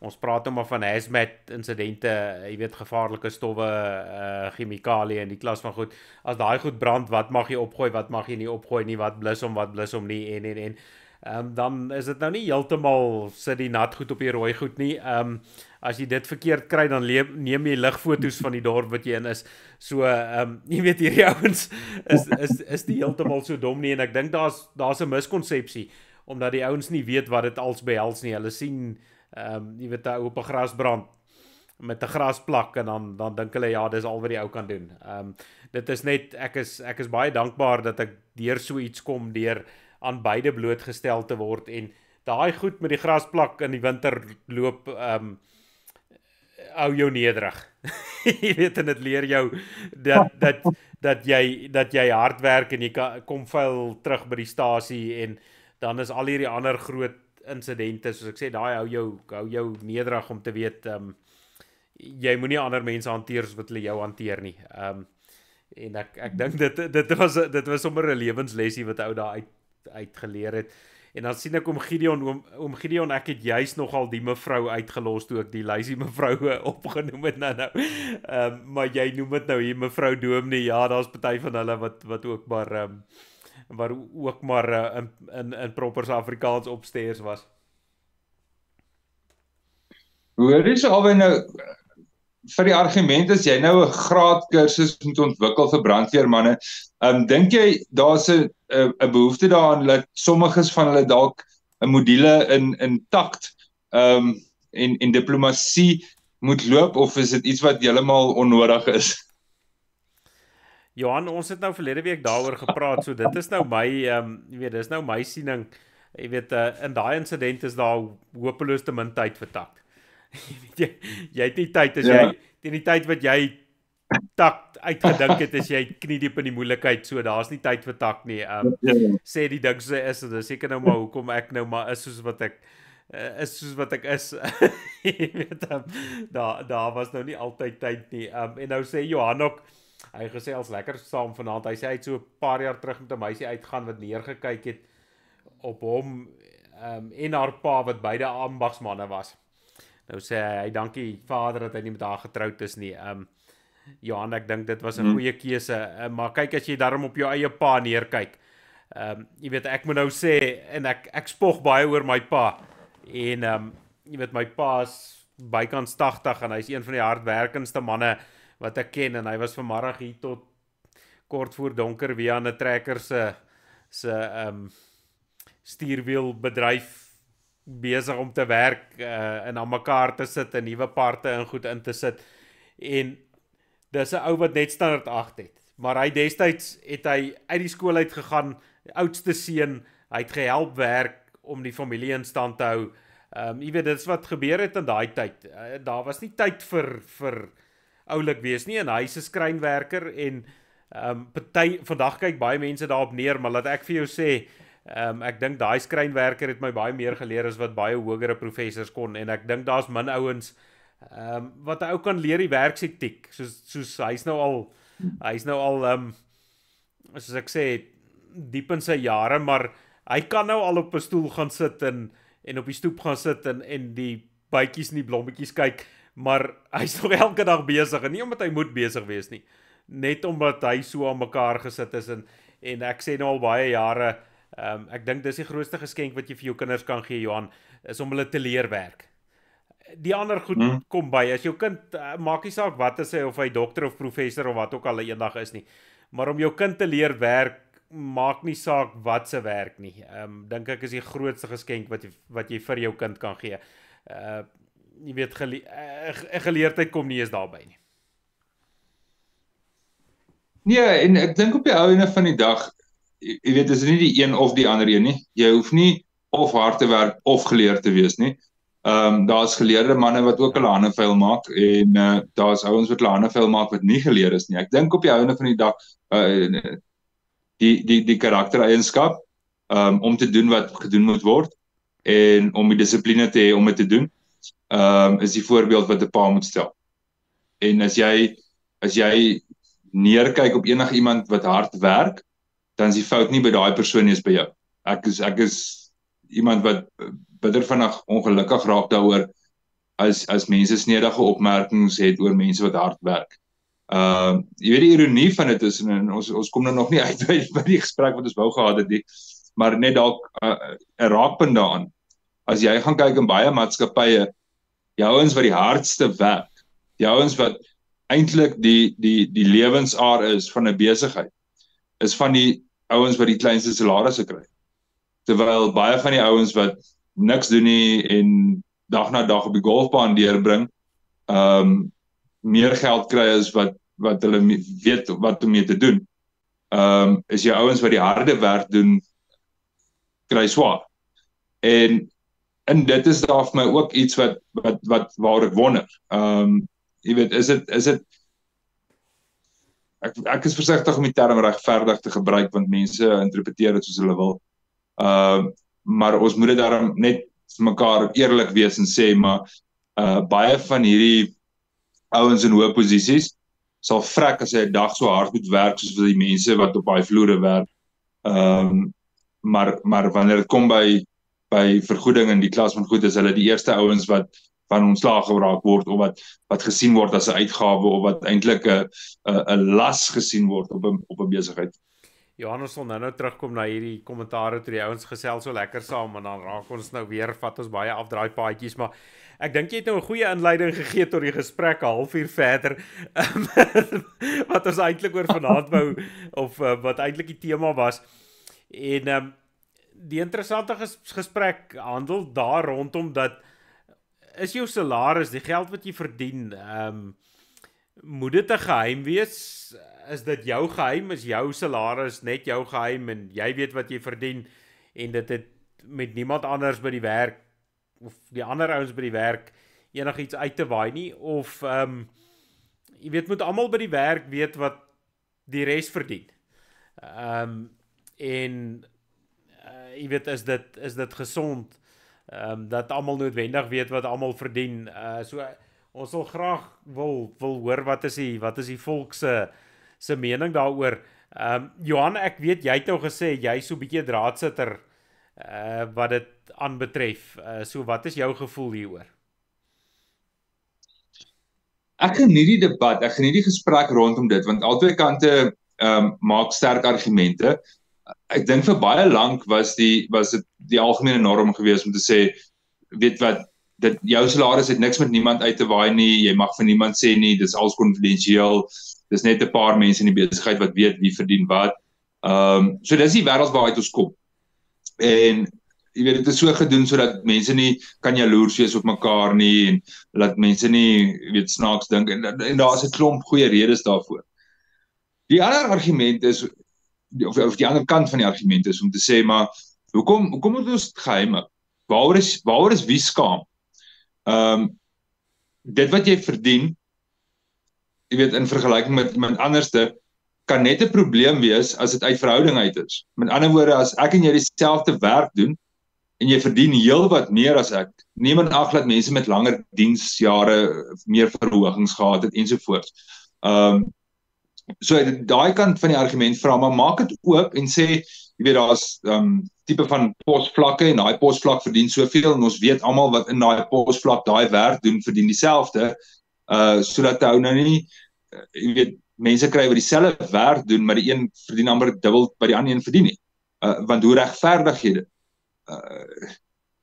ons praat nou maar van hazmat insidente, jy weet gevaarlike stowwe, chemikalieë en die klas van goed. As daai goed brand, wat mag jy opgooi, wat mag jy nie opgooi nie, wat blus hom nie en dan is dit nou nie heeltemal sit die nat goed op die rooi goed nie. As jy dit verkeerd kry, dan neem jy ligfoto's van die dorp wat jy in is. So jy weet hierdie ouens is nie heeltemal so dom nie en ek dink daar's 'n miskonsepsie omdat die ouens nie weet wat dit als behels nie. Hulle sien jy weet 'n ou op 'n grasbrand met 'n grasplak en dan dink hulle ja, dis al wat die ou kan doen. Dit is net ek is baie dankbaar dat ek deur so iets kom deur aan beide blootgestel te word en daai goed met die grasplak in die winter loop hou jou nederig. Jy weet en dit leer jou dat jy hard werk en jy kom vuil terug by die stasie en dan is al hierdie ander groot insidente soos ek sê daai hou jou nederig om te weet jy moenie ander mense hanteer soos wat hulle jou hanteer nie. En ek dink dit was sommer 'n lewenslesie wat ou daar uit geleer het. En dan sien ek oom Gideon, ek het juist nogal die mevrou uitgelos toe ek die lysie mevrou opgenoem het nou. Maar jy noem dit nou hier mevrou Dominee. Ja, daar's party van hulle wat ook maar in proper Afrikaans opsteers was. Hoor jy so alweer nou vir die argument as jy nou 'n graad kursus moet ontwikkel vir brandweermanne, dink jy daar's 'n behoefte daaraan dat sommiges van hulle dalk 'n module in takt en diplomatie moet loop of is dit iets wat heeltemal onnodig is? Johan, ons het nou verlede week daaroor gepraat, so dit is nou my jy weet, dis nou my siening. Jy weet in daai insident is daar hopeloos te min tyd vir takt. Jy het nie tyd as jy teen die tyd wat jy takt uitgedink het as jy knie diep in die moeilikheid, so daar's nie tyd vir takt nie. Sê die ding so is, dit is seker nou maar hoekom ek nou maar is soos wat ek is. Jy weet daar was nou nie altyd tyd nie. En nou sê Johan ook, hy gesê als lekker saam vanaand. Hy sê hy het so 'n paar jaar terug met 'n meisie uitgaan wat neergekyk het op hom en haar pa wat beide ambagsmanne was. Nou sê hy dankie vader dat hy nie met haar getroud is nie. Johan, ek dink dit was 'n goeie keuse, maar kyk as jy daarom op jou eie pa neerkyk. Jy weet ek moet nou sê en ek spog baie oor my pa en jy weet my pa is bykans 80 en hy's een van die hardwerkendste manne wat ek ken en hy was vanmiddag hier tot kort voor donker via 'n trekker se stuurwielbedryf besig om te werk en aan mekaar te sit en nuwe parte in goed in te sit. En dis 'n ou wat net standaard 8 het. Maar hy destyds het hy uit die skool uit gegaan, die oudste seun, hy het gehelp werk om die familie in stand te hou. Jy weet, dit is wat gebeur het in daai tyd. Daar was nie tyd vir oulik wees nie en hy's 'n skrynwerker en vandag kyk baie mense daarop neer, maar laat ek vir jou sê, ek dink daai skrynwerker het my baie meer geleer as wat baie hogere professors kon en ek dink daar's min ouens wat 'n ou kan leer die werksetiek, soos hy's nou al soos ek sê diep in sy jare, maar hy kan nou al op 'n stoel gaan sit en op die stoep gaan sit en die bytjies en die blommetjies kyk, maar hy's nog elke dag besig en nie omdat hy moet besig wees nie, net omdat hy so aan mekaar gesit is en ek sê nou al baie jare, ek dink dis die grootste geskenk wat jy vir jou kinders kan gee, Johan, is om hulle te leer werk. Die ander goed kom by, as jou kind, maak nie saak wat is hy, of hy dokter of professor of wat ook al eendag is nie, maar om jou kind te leer werk, maak nie saak wat se werk nie, dink ek is die grootste geskenk wat jy vir jou kind kan gee. Jy weet, geleerdheid kom nie eens daarby nie. Nee, en ek dink op die ou ene van die dag, jy weet, is nie die een of die ander een nie. Jy hoef nie of hard te werk of geleerd te wees nie. Daar's geleerde manne wat ook hulle hande vuil maak en daar's ouens wat hulle hande vuil maak wat nie geleer is nie. Ek dink op die ou ene van die dag die karaktereienskap om te doen wat gedoen moet word en om die dissipline te hê om dit te doen, is die voorbeeld wat 'n pa moet stel. En as jy neerkyk op enige iemand wat hard werk, dan is die fout nie by daai persoon nie, is by jou. Ek is iemand wat bitter vinnig ongelukkig raak daaroor as mense snedige opmerkings het oor mense wat hard werk. Jy weet die ironie van dit is, en ons kom nou nog nie uit by die gesprek wat ons wou gehad het nie, maar net dalk 'n raakpunt daaraan. As jy gaan kyk in baie maatskappye, die ouens wat die hardste werk, die ouens wat eintlik die lewensaar is van 'n besigheid, is van die ouens wat die kleinste salarisse kry. Terwyl baie van die ouens wat niks doen nie en dag na dag op die golfbaan deurbring, meer geld kry as wat hulle weet wat om mee te doen. Is jou ouens wat die harde werk doen, kry swaar. En dit is daar vir my ook iets waar ek wonder. Jy weet, is dit ek is versigtig om die term regverdig te gebruik, want mense interpreteer dit soos hulle wil. Maar ons moet dit daarom net vir mekaar eerlik wees en sê, maar baie van hierdie ouens in hoë posisies sal vrek as hy 'n dag so hard moet werk soos vir die mense wat op daai vloere werk. Maar wanneer dit kom by vergoeding in die klas van goed, is hulle die eerste ouens wat van ontslaag geraak word, of wat gesien word as 'n uitgawe, of wat eintlik 'n las gesien word op 'n besigheid. Johan, ons sal nou terugkom na hierdie kommentare toe die ouens gesels so lekker saam, en dan raak ons nou weer, vat ons baie afdraaipaadjies, maar ek dink jy het nou 'n goeie inleiding gegee tot die gesprek 'n halfuur verder, wat ons eintlik oor vanaand wou, of wat eintlik die tema was. En die interessante gesprek handel daar rondom dat is jou salaris, die geld wat jy verdien, moet dit 'n geheim wees? Is dit jou geheim? Is jou salaris net jou geheim en jy weet wat jy verdien en dit het met niemand anders by die werk of die ander ouens by die werk enigiets uit te waai nie? Of jy weet, moet almal by die werk weet wat die res verdien? En jy weet, is dit gesond dat almal noodwendig weet wat almal verdien? So ons sal graag wil hoor wat is die volk se mening daaroor. Johan, ek weet jy het nou gesê jy so 'n bietjie draadsitter wat dit aanbetref. So wat is jou gevoel hieroor? Ek geniet die debat, ek geniet die gesprek rondom dit, want albei kante maak sterk argumente. Ek dink vir baie lank was dit die algemene norm gewees om te sê, weet wat, jou salaris het niks met niemand uit te waai nie, jy mag vir niemand sê nie, dis alles konfidensieel, dis net 'n paar mense in die besigheid wat weet wie verdien wat. So dis die wêreld waaruit ons kom. En jy weet, dit is so gedoen sodat mense nie kan jaloers wees op mekaar nie, en laat mense nie, weet, snaaks dink, en daar is 'n klomp goeie redes daarvoor. Die ander argument is, of die ander kant van die argument is om te sê, maar hoekom moet ons geheim? Waaroor is wie skaam? Dit wat jy verdien, jy weet, in vergelyking met iemand anderste, kan net 'n probleem wees as dit uit verhouding uit is. Met ander woorde, as ek en jy dieselfde werk doen, en jy verdien heel wat meer as ek, neem in ag dat mense met langer diensjare meer verhogings gehad het, ensovoorts. So daai kant van die argument vra, maar maak dit oop en sê, jy weet, daar's tipe van posvlakke, en daai posvlak verdien soveel, en ons weet almal wat in daai posvlak daai werk doen, verdien dieselfde, sodat hou nou nie, jy weet, mense kry wat dieselfde werk doen, maar die een verdien amper dubbel wat die ander een verdien nie. Want hoe regverdig jy dit?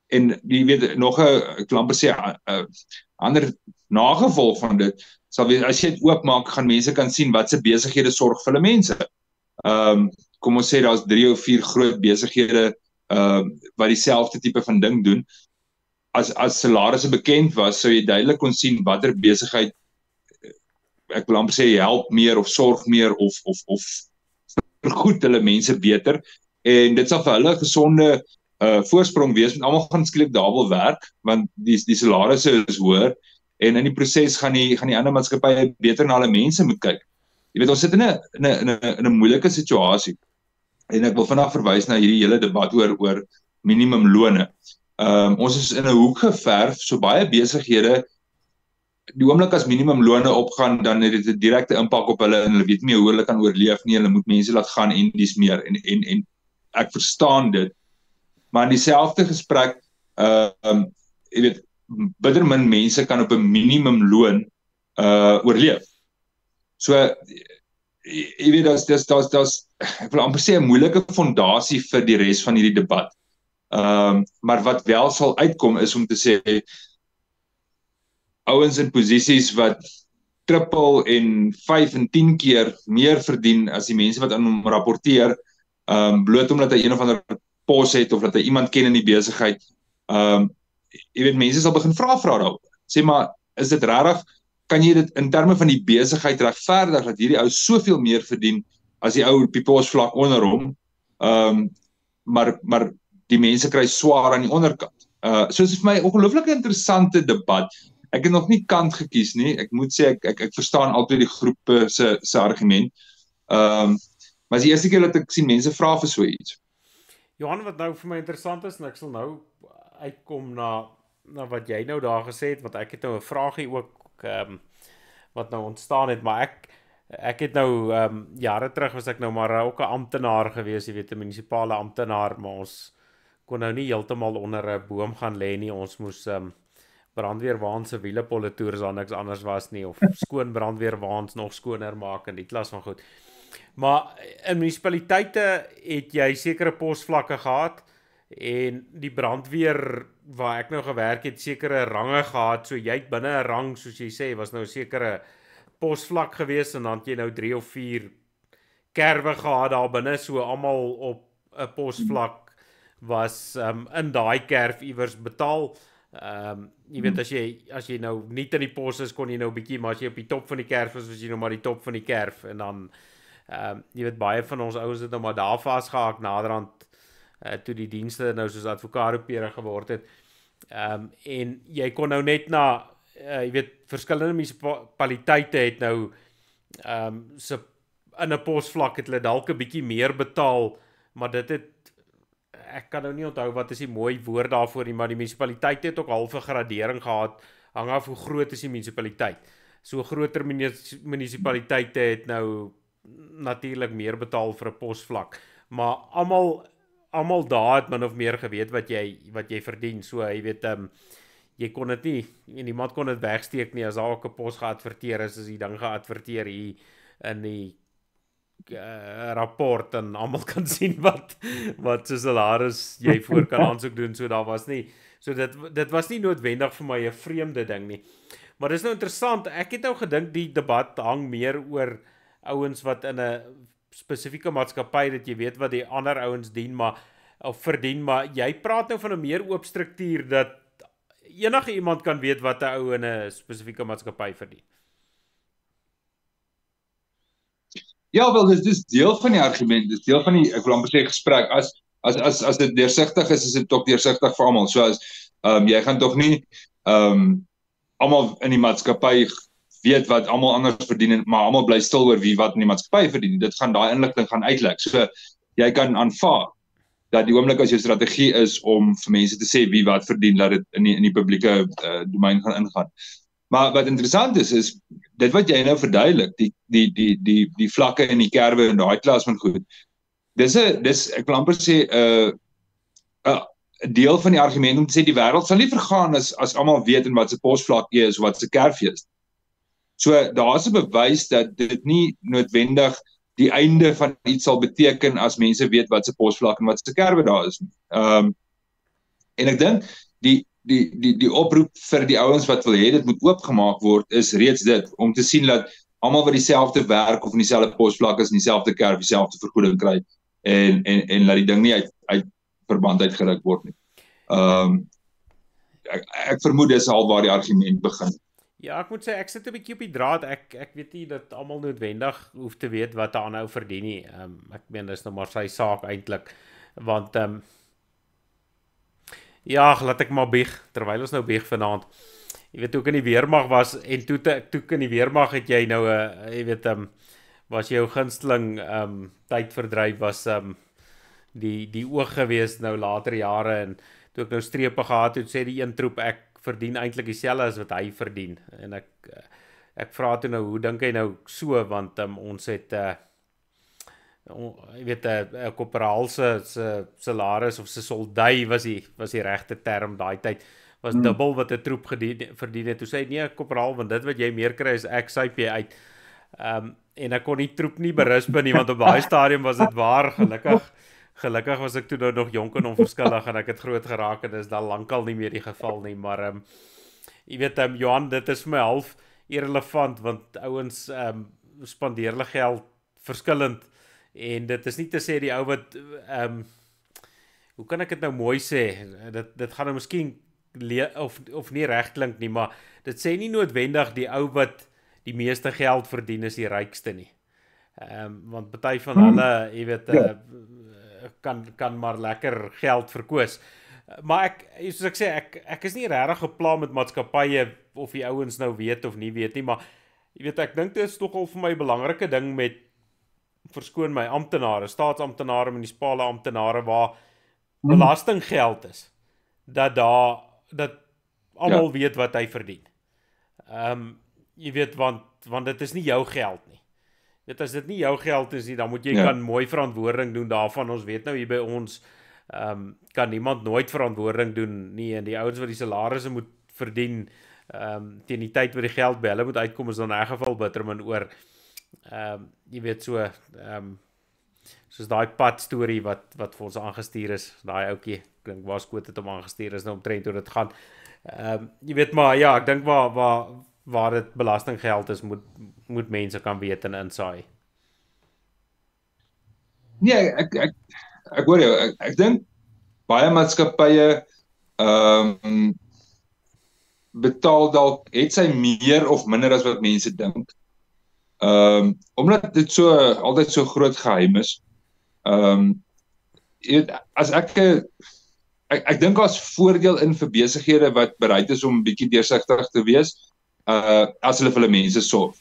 En jy weet, nog 'n, ek wil amper sê, ander nagevolg van dit, sal wees, as jy dit oopmaak, gaan mense kan sien wat se besighede sorg vir hulle mense. Kom ons sê, daar's 3 of 4 groot besighede wat dieselfde tipe van ding doen. As salarisse bekend was, sou jy duidelik kon sien watter besigheid, ek wil amper sê, help meer of sorg meer of vergoed hulle mense beter, en dit sal vir hulle 'n gesonde voorsprong wees, want almal gaan skielik daar wil werk, want die salarisse is hoër, en in die proses gaan die ander maatskappye beter na hulle mense moet kyk. Jy weet, ons sit in 'n moeilike situasie, en ek wil vandag verwys na hierdie hele debat oor minimumlone. Ons is in 'n hoek geverf, so baie besighede, die oomblik as minimumlone opgaan, dan het dit 'n direkte impak op hulle, en hulle weet nie hoe hulle kan oorleef nie, hulle moet mense laat gaan en dis meer, en ek verstaan dit, maar in dieselfde gesprek, jy weet, bitter min mense kan op 'n minimumloon oorleef. So, jy weet, daar's ek wil amper sê 'n moeilike fondasie vir die res van hierdie debat. Maar wat wel sal uitkom is om te sê, ouens in posisies wat triple en 5 en 10 keer meer verdien as die mense wat aan hom rapporteer, bloot omdat hy een of ander pos het, of dat hy iemand ken in die besigheid. Jy weet, mense sal begin vra daaroor. Sê maar, is dit regtig kan jy dit in terme van die besigheid regverdig dat hierdie ou soveel meer verdien as die ou op die posvlak onder hom. Maar die mense kry swaar aan die onderkant. So is vir my 'n ongelooflike interessante debat. Ek het nog nie kant gekies nie. Ek moet sê ek verstaan altyd die groepe se argument. Maar is die eerste keer dat ek sien mense vra vir so iets. Johan, wat nou vir my interessant is, en ek sal nou uitkom na wat jy nou daar gesê het, want ek het nou 'n vraagie ook wat nou ontstaan het, maar ek het nou jare terug was ek nou maar ook 'n amptenaar gewees, jy weet, 'n munisipale amptenaar, maar ons kon nou nie heeltemal onder 'n boom gaan lê nie. Ons moes brandweerwaans se wielepolle toer as daar niks anders was nie, of skoon brandweerwaans nog skoner maak en die klas van goed. Maar in munisipaliteite het jy sekere posvlakke gehad en die brandweer waar ek nou gewerk het sekere range gehad, so jy het binne 'n rang, soos jy sê, was nou 'n sekere posvlak gewees en dan het jy nou 3 of 4 kerwe gehad daar binne, so almal op 'n posvlak was in daai kerf iewers betaal. Jy weet, as jy nou nie in die pos is, kon jy nou bietjie, maar as jy op die top van die kerf was jy nou maar die top van die kerf, en dan jy weet, baie van ons ouens het nou maar daar vasgehaak naderhand toe die dienste nou soos advokaatropere geword het. En jy kon nou net na jy weet, verskillende munisipaliteite het nou se in 'n posvlak het hulle dalk 'n bietjie meer betaal, maar dit het, ek kan nou nie onthou wat is die mooi woord daarvoor nie, maar die munisipaliteit het ook half 'n gradering gehad, hang af hoe groot is die munisipaliteit. So groter munisipaliteite het nou natuurlik meer betaal vir 'n posvlak, maar almal daar het min of meer geweet wat jy verdien. So jy weet, jy kon dit nie, en niemand kon dit wegsteek nie as daar ook 'n pos geadverteer is, as die ding geadverteer hier in die rapport, en almal kan sien wat se salaris jy voor kan aansoek doen. So daar was nie, so dit was nie noodwendig vir my 'n vreemde ding nie. Maar dis nou interessant, ek het nou gedink die debat hang meer oor ouens wat in 'n spesifieke maatskappy, dat jy weet wat die ander ouens verdien, maar jy praat nou van 'n meer oop struktuur dat enige iemand kan weet wat 'n ou in 'n spesifieke maatskappy verdien. Ja, wel, dis deel van die argument, dis deel van die, ek wil amper sê, gesprek. As dit deursigtig is dit ook deursigtig vir almal. So as jy gaan tog nie almal in die maatskappy weet wat almal anders verdien, maar almal bly stil oor wie wat in die maatskappy verdien. Dit gaan daai inligting gaan uitlek. So jy kan aanvaar dat die oomblik as jou strategie is om vir mense te sê wie wat verdien, dat dit in die publieke domein gaan ingaan. Maar wat interessant is dit wat jy nou verduidelik, die vlakke en die kerwe en daai klas van goed. Dis ek wil amper sê 'n deel van die argument om te sê die wêreld sal nie vergaan as almal weet in wat se posvlak jy is of wat se kerf jy is. So daar's 'n bewys dat dit nie noodwendig die einde van iets sal beteken as mense weet wat se posvlak en wat se kerwe daar is. En ek dink die oproep vir die ouens wat wil hê dit moet oopgemaak word is reeds dit, om te sien dat almal wat dieselfde werk of in dieselfde posvlak is, in dieselfde kerf, dieselfde vergoeding kry, en laat die ding nie uit verband uitgeruk word nie. Ek vermoed dis al waar die argument begin. Ja, ek moet sê, ek sit 'n bietjie op die draad. Ek weet nie dat almal noodwendig hoef te weet wat 'n ander ou verdien nie. Ek meen, dis nou maar sy saak eintlik, want ja, laat ek maar bieg, terwyl ons nou bieg vanaand. Jy weet, toe ek in die weermag was, en toe in die weermag het jy nou, jy weet, was jou gunsteling tydverdryf was die oog gewees nou later jare, en toe ek nou strepe gehad het, sê die een troep, ek verdien eintlik dieselfde as wat hy verdien, en ek vra toe nou, hoe dink hy nou so, want ons het jy weet, 'n korporaal se salaris of se soldui was die regte term daai tyd, was dubbel wat 'n troep verdien het. Toe sê hy, nee, korporaal, want dit wat jy meer kry is ek syp jy uit. En ek kon die troep nie berisp nie, want op daai stadium was dit waar, gelukkig was ek toe nou nog jonk en onverskillig, en ek het groot geraak, en dis dan lankal nie meer die geval nie, maar jy weet, Johan, dit is vir my half irrelevant, want ouens spandeer hulle geld verskillend, en dit is nie te sê die ou wat hoe kan ek dit nou mooi sê, dit gaan nou miskien of nie reg klink nie, maar dit sê nie noodwendig die ou wat die meeste geld verdien is die rykste nie. Want party van hulle, jy weet, kan maar lekker geld verkoos. Maar soos ek sê, ek is nie regtig gepla met maatskappye of die ouens nou weet of nie weet nie, maar jy weet, ek dink dit is tog al vir my 'n belangrike ding met, verskoon my, amptenare, staatsamptenare, munisipale amptenare waar belastinggeld is, dat almal weet wat hy verdien. Jy weet, want dit is nie jou geld nie. Weet, as dit nie jou geld is nie, dan moet jy kan mooi verantwoording doen daarvan. Ons weet nou hier by ons, kan niemand nooit verantwoording doen nie, en die ouens wat die salarisse moet verdien, teen die tyd wat die geld by hulle moet uitkom, is dan in 'n geval bitter min oor. Jy weet, soos daai pad storie wat vir ons aangestuur is, daai ouetjie, ek dink waar skoot het hom aangestuur is, nou omtrent hoe dit gaan. Jy weet, maar ja, ek dink waar dit belastinggeld is, moet mense kan weet en insaai. Nee, ek hoor jou, ek dink baie maatskappye betaal dalk, het sy meer of minder as wat mense dink. Omdat dit altyd so groot geheim is. As ek dink as voordeel in vir besighede wat bereid is om 'n bietjie deursigtig te wees, as hulle vir hulle mense sorg.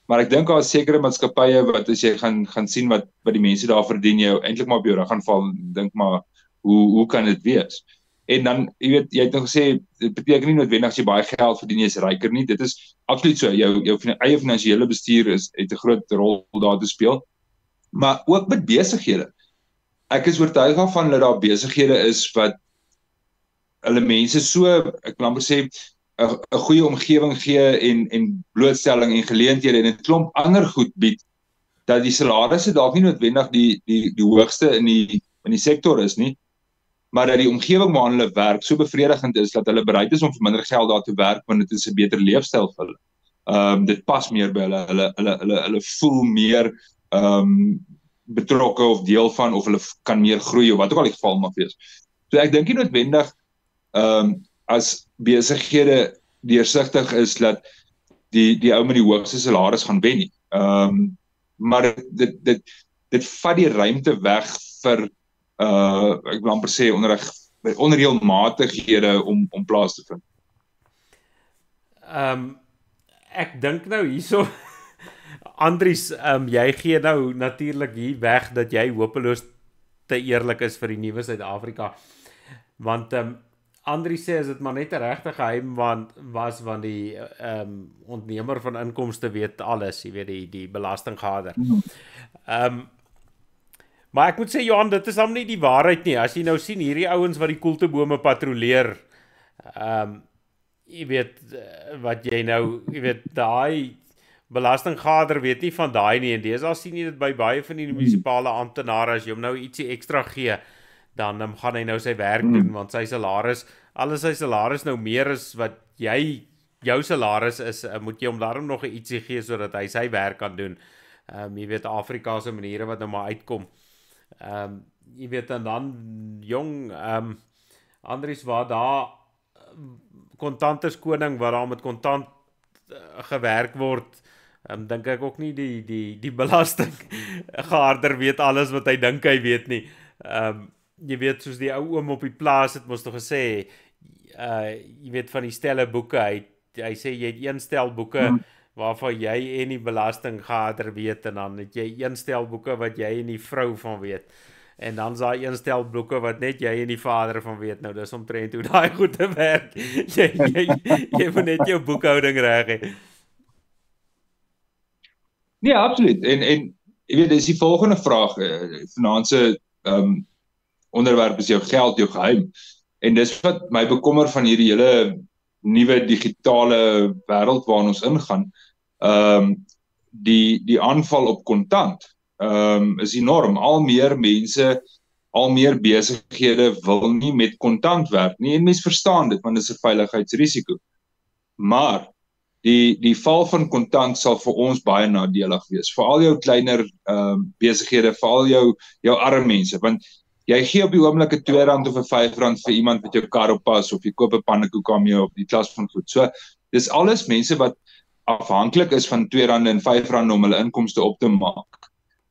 Maar ek dink daar is sekere maatskappye wat as jy gaan sien wat die mense daar verdien, jou eintlik maar op jou rug gaan val, dink maar, hoe kan dit wees? En dan, jy weet, jy het nou gesê, dit beteken nie noodwendig as jy baie geld verdien, jy is ryker nie. Dit is absoluut so. Jou eie finansiële bestuur het 'n groot rol daar te speel. Maar ook met besighede. Ek is oortuig daarvan dat daar besighede is wat hulle mense so, ek wil amper sê, 'n goeie omgewing gee en blootstelling en geleenthede en 'n klomp ander goed bied, dat die salarisse dalk nie noodwendig die hoogste in die sektor is nie, maar dat die omgewing waarin hulle werk so bevredigend is dat hulle bereid is om vir minder geld daar te werk, want dit is 'n beter leefstyl vir hulle. Dit pas meer by hulle voel meer betrokke of deel van, of hulle kan meer groei, of wat ook al die geval mag wees. So ek dink nie noodwendig as besighede deursigtig is dat die ou met die hoogste salaris gaan wen nie. Maar dit vat die ruimte weg vir ek wil amper sê onreëlmatighede om plaas te vind. Ek dink nou hierso Andries, jy gee nou natuurlik hier weg dat jy hopeloos te eerlik is vir die nuwe Suid-Afrika. Want Andries sê, is dit maar net 'n regte geheim want die ontnemer van inkomste weet alles, jy weet, die belastinggader. Maar ek moet sê, Johan, dit is dan nie die waarheid nie. As jy nou sien, hierdie ouens wat die koeltebome patrolleer, jy weet, wat jy nou, jy weet, daai belastinggader weet nie van daai nie, en deesdae sien jy dit by baie van die munisipale amptenare, as jy hom nou ietsie ekstra gee, dan gaan hy nou sy werk doen, want sy salaris nou meer is wat jou salaris is, moet jy hom daarom nog ietsie gee, sodat hy sy werk kan doen. Jy weet, Afrika se maniere wat nou maar uitkom. Jy weet, en dan jong, Andries, waar daar kontant is koning, waar daar met kontant gewerk word, dink ek ook nie die belastinggaarder weet alles wat hy dink hy weet nie. Jy weet, soos die ou oom op die plaas het mos nog gesê, jy weet, van die stelle boeke, hy sê jy het een stel boeke waarvan jy en die belastinggaarder weet, en dan het jy een stel boeke wat jy en die vrou van weet, en dan is daar een stel boeke wat net jy en die vader van weet. Nou dis omtrent hoe daai goed te werk. Jy moet net jou boekhouding reg hê. Nee, absoluut. En jy weet, dis die volgende vraag, finansiële onderwerp is jou geld, jou geheim. En dis wat my bekommer van hierdie hele nuwe digitale wêreld waarin ons ingaan. Die aanval op kontant is enorm. Al meer mense, al meer besighede wil nie met kontant werk nie, en mense verstaan dit, want dit is 'n veiligheidsrisiko. Maar die val van kontant sal vir ons baie nadelig wees, vir al jou kleiner besighede, vir al jou arme mense, want jy gee op die oomblik 'n R2 of 'n R5 vir iemand wat jou kar oppas of jy koop 'n pannekoek aan jou op die klas van goed. So dis alles mense wat afhanklik is van R2 en R5 om hulle inkomste op te maak.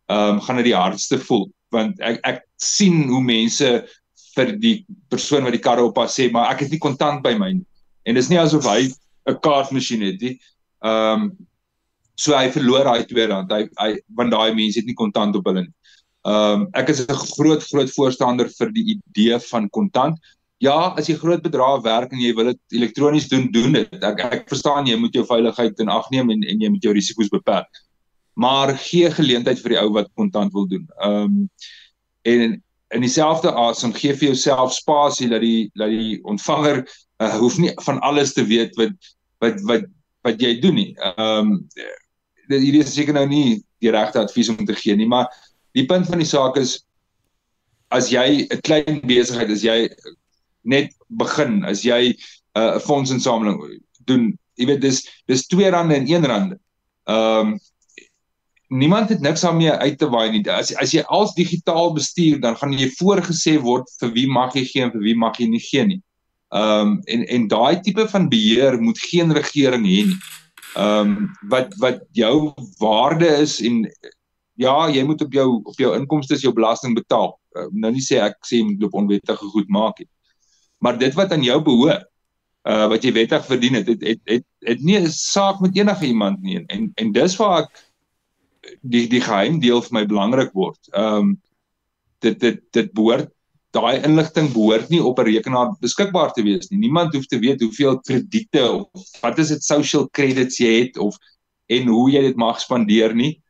Gaan dit die hardste voel, want ek sien hoe mense vir die persoon wat die karre oppas sê, maar ek het nie kontant by my nie. En dis nie asof hy 'n kaartmasjien het nie. So hy verloor daai R2. Want daai mense het nie kontant op hulle nie. Ek is 'n groot voorstander vir die idee van kontant. Ja, as jy groot bedrae werk en jy wil dit elektronies doen dit. Ek verstaan jy moet jou veiligheid in ag neem en jy moet jou risiko's beperk. Maar gee geleentheid vir die ou wat kontant wil doen. En in dieselfde asem gee vir jouself spasie dat die ontvanger hoef nie van alles te weet wat jy doen nie. Hierdie is seker nou nie die regte advies om te gee nie, maar die punt van die saak is, as jy 'n klein besigheid, as jy net begin, as jy 'n fondsinsameling doen, jy weet, dis R2 en R1. Niemand het niks daarmee uit te waai nie. As jy als digitaal bestuur, dan gaan jy voorgesê word vir wie mag jy gee en vir wie mag jy nie gee nie. En daai tipe van beheer moet geen regering hê nie. Wat jou waarde is en ja, jy moet op jou inkomste jou belasting betaal. Nou nie sê ek sê jy moet op onwettige goed maak nie. Maar dit wat aan jou behoort, wat jy wettig verdien het nie 'n saak met enige iemand nie. En dis waar ek die geheim deel vir my belangrik word. Dit behoort, daai inligting behoort nie op 'n rekenaar beskikbaar te wees nie. Niemand hoef te weet hoeveel krediete of wat is dit social credits jy het en hoe jy dit mag spandeer nie.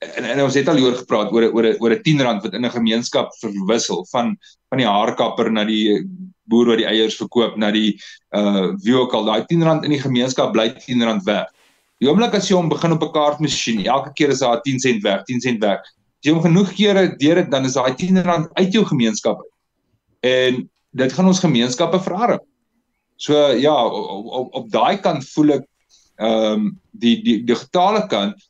En ons het al hieroor gepraat oor 'n R10 wat in 'n gemeenskap verwissel van die haarkapper na die boer wat die eiers verkoop na die wie ook al. Daai R10 in die gemeenskap bly R10 werd. Die oomblik as jy hom begin op 'n kaartmasjien, elke keer is daar 10 sent weg. As jy hom genoeg kere deur dit, dan is daai R10 uit jou gemeenskap uit. En dit gaan ons gemeenskappe verarm. So ja, op daai kant voel ek die digitale kant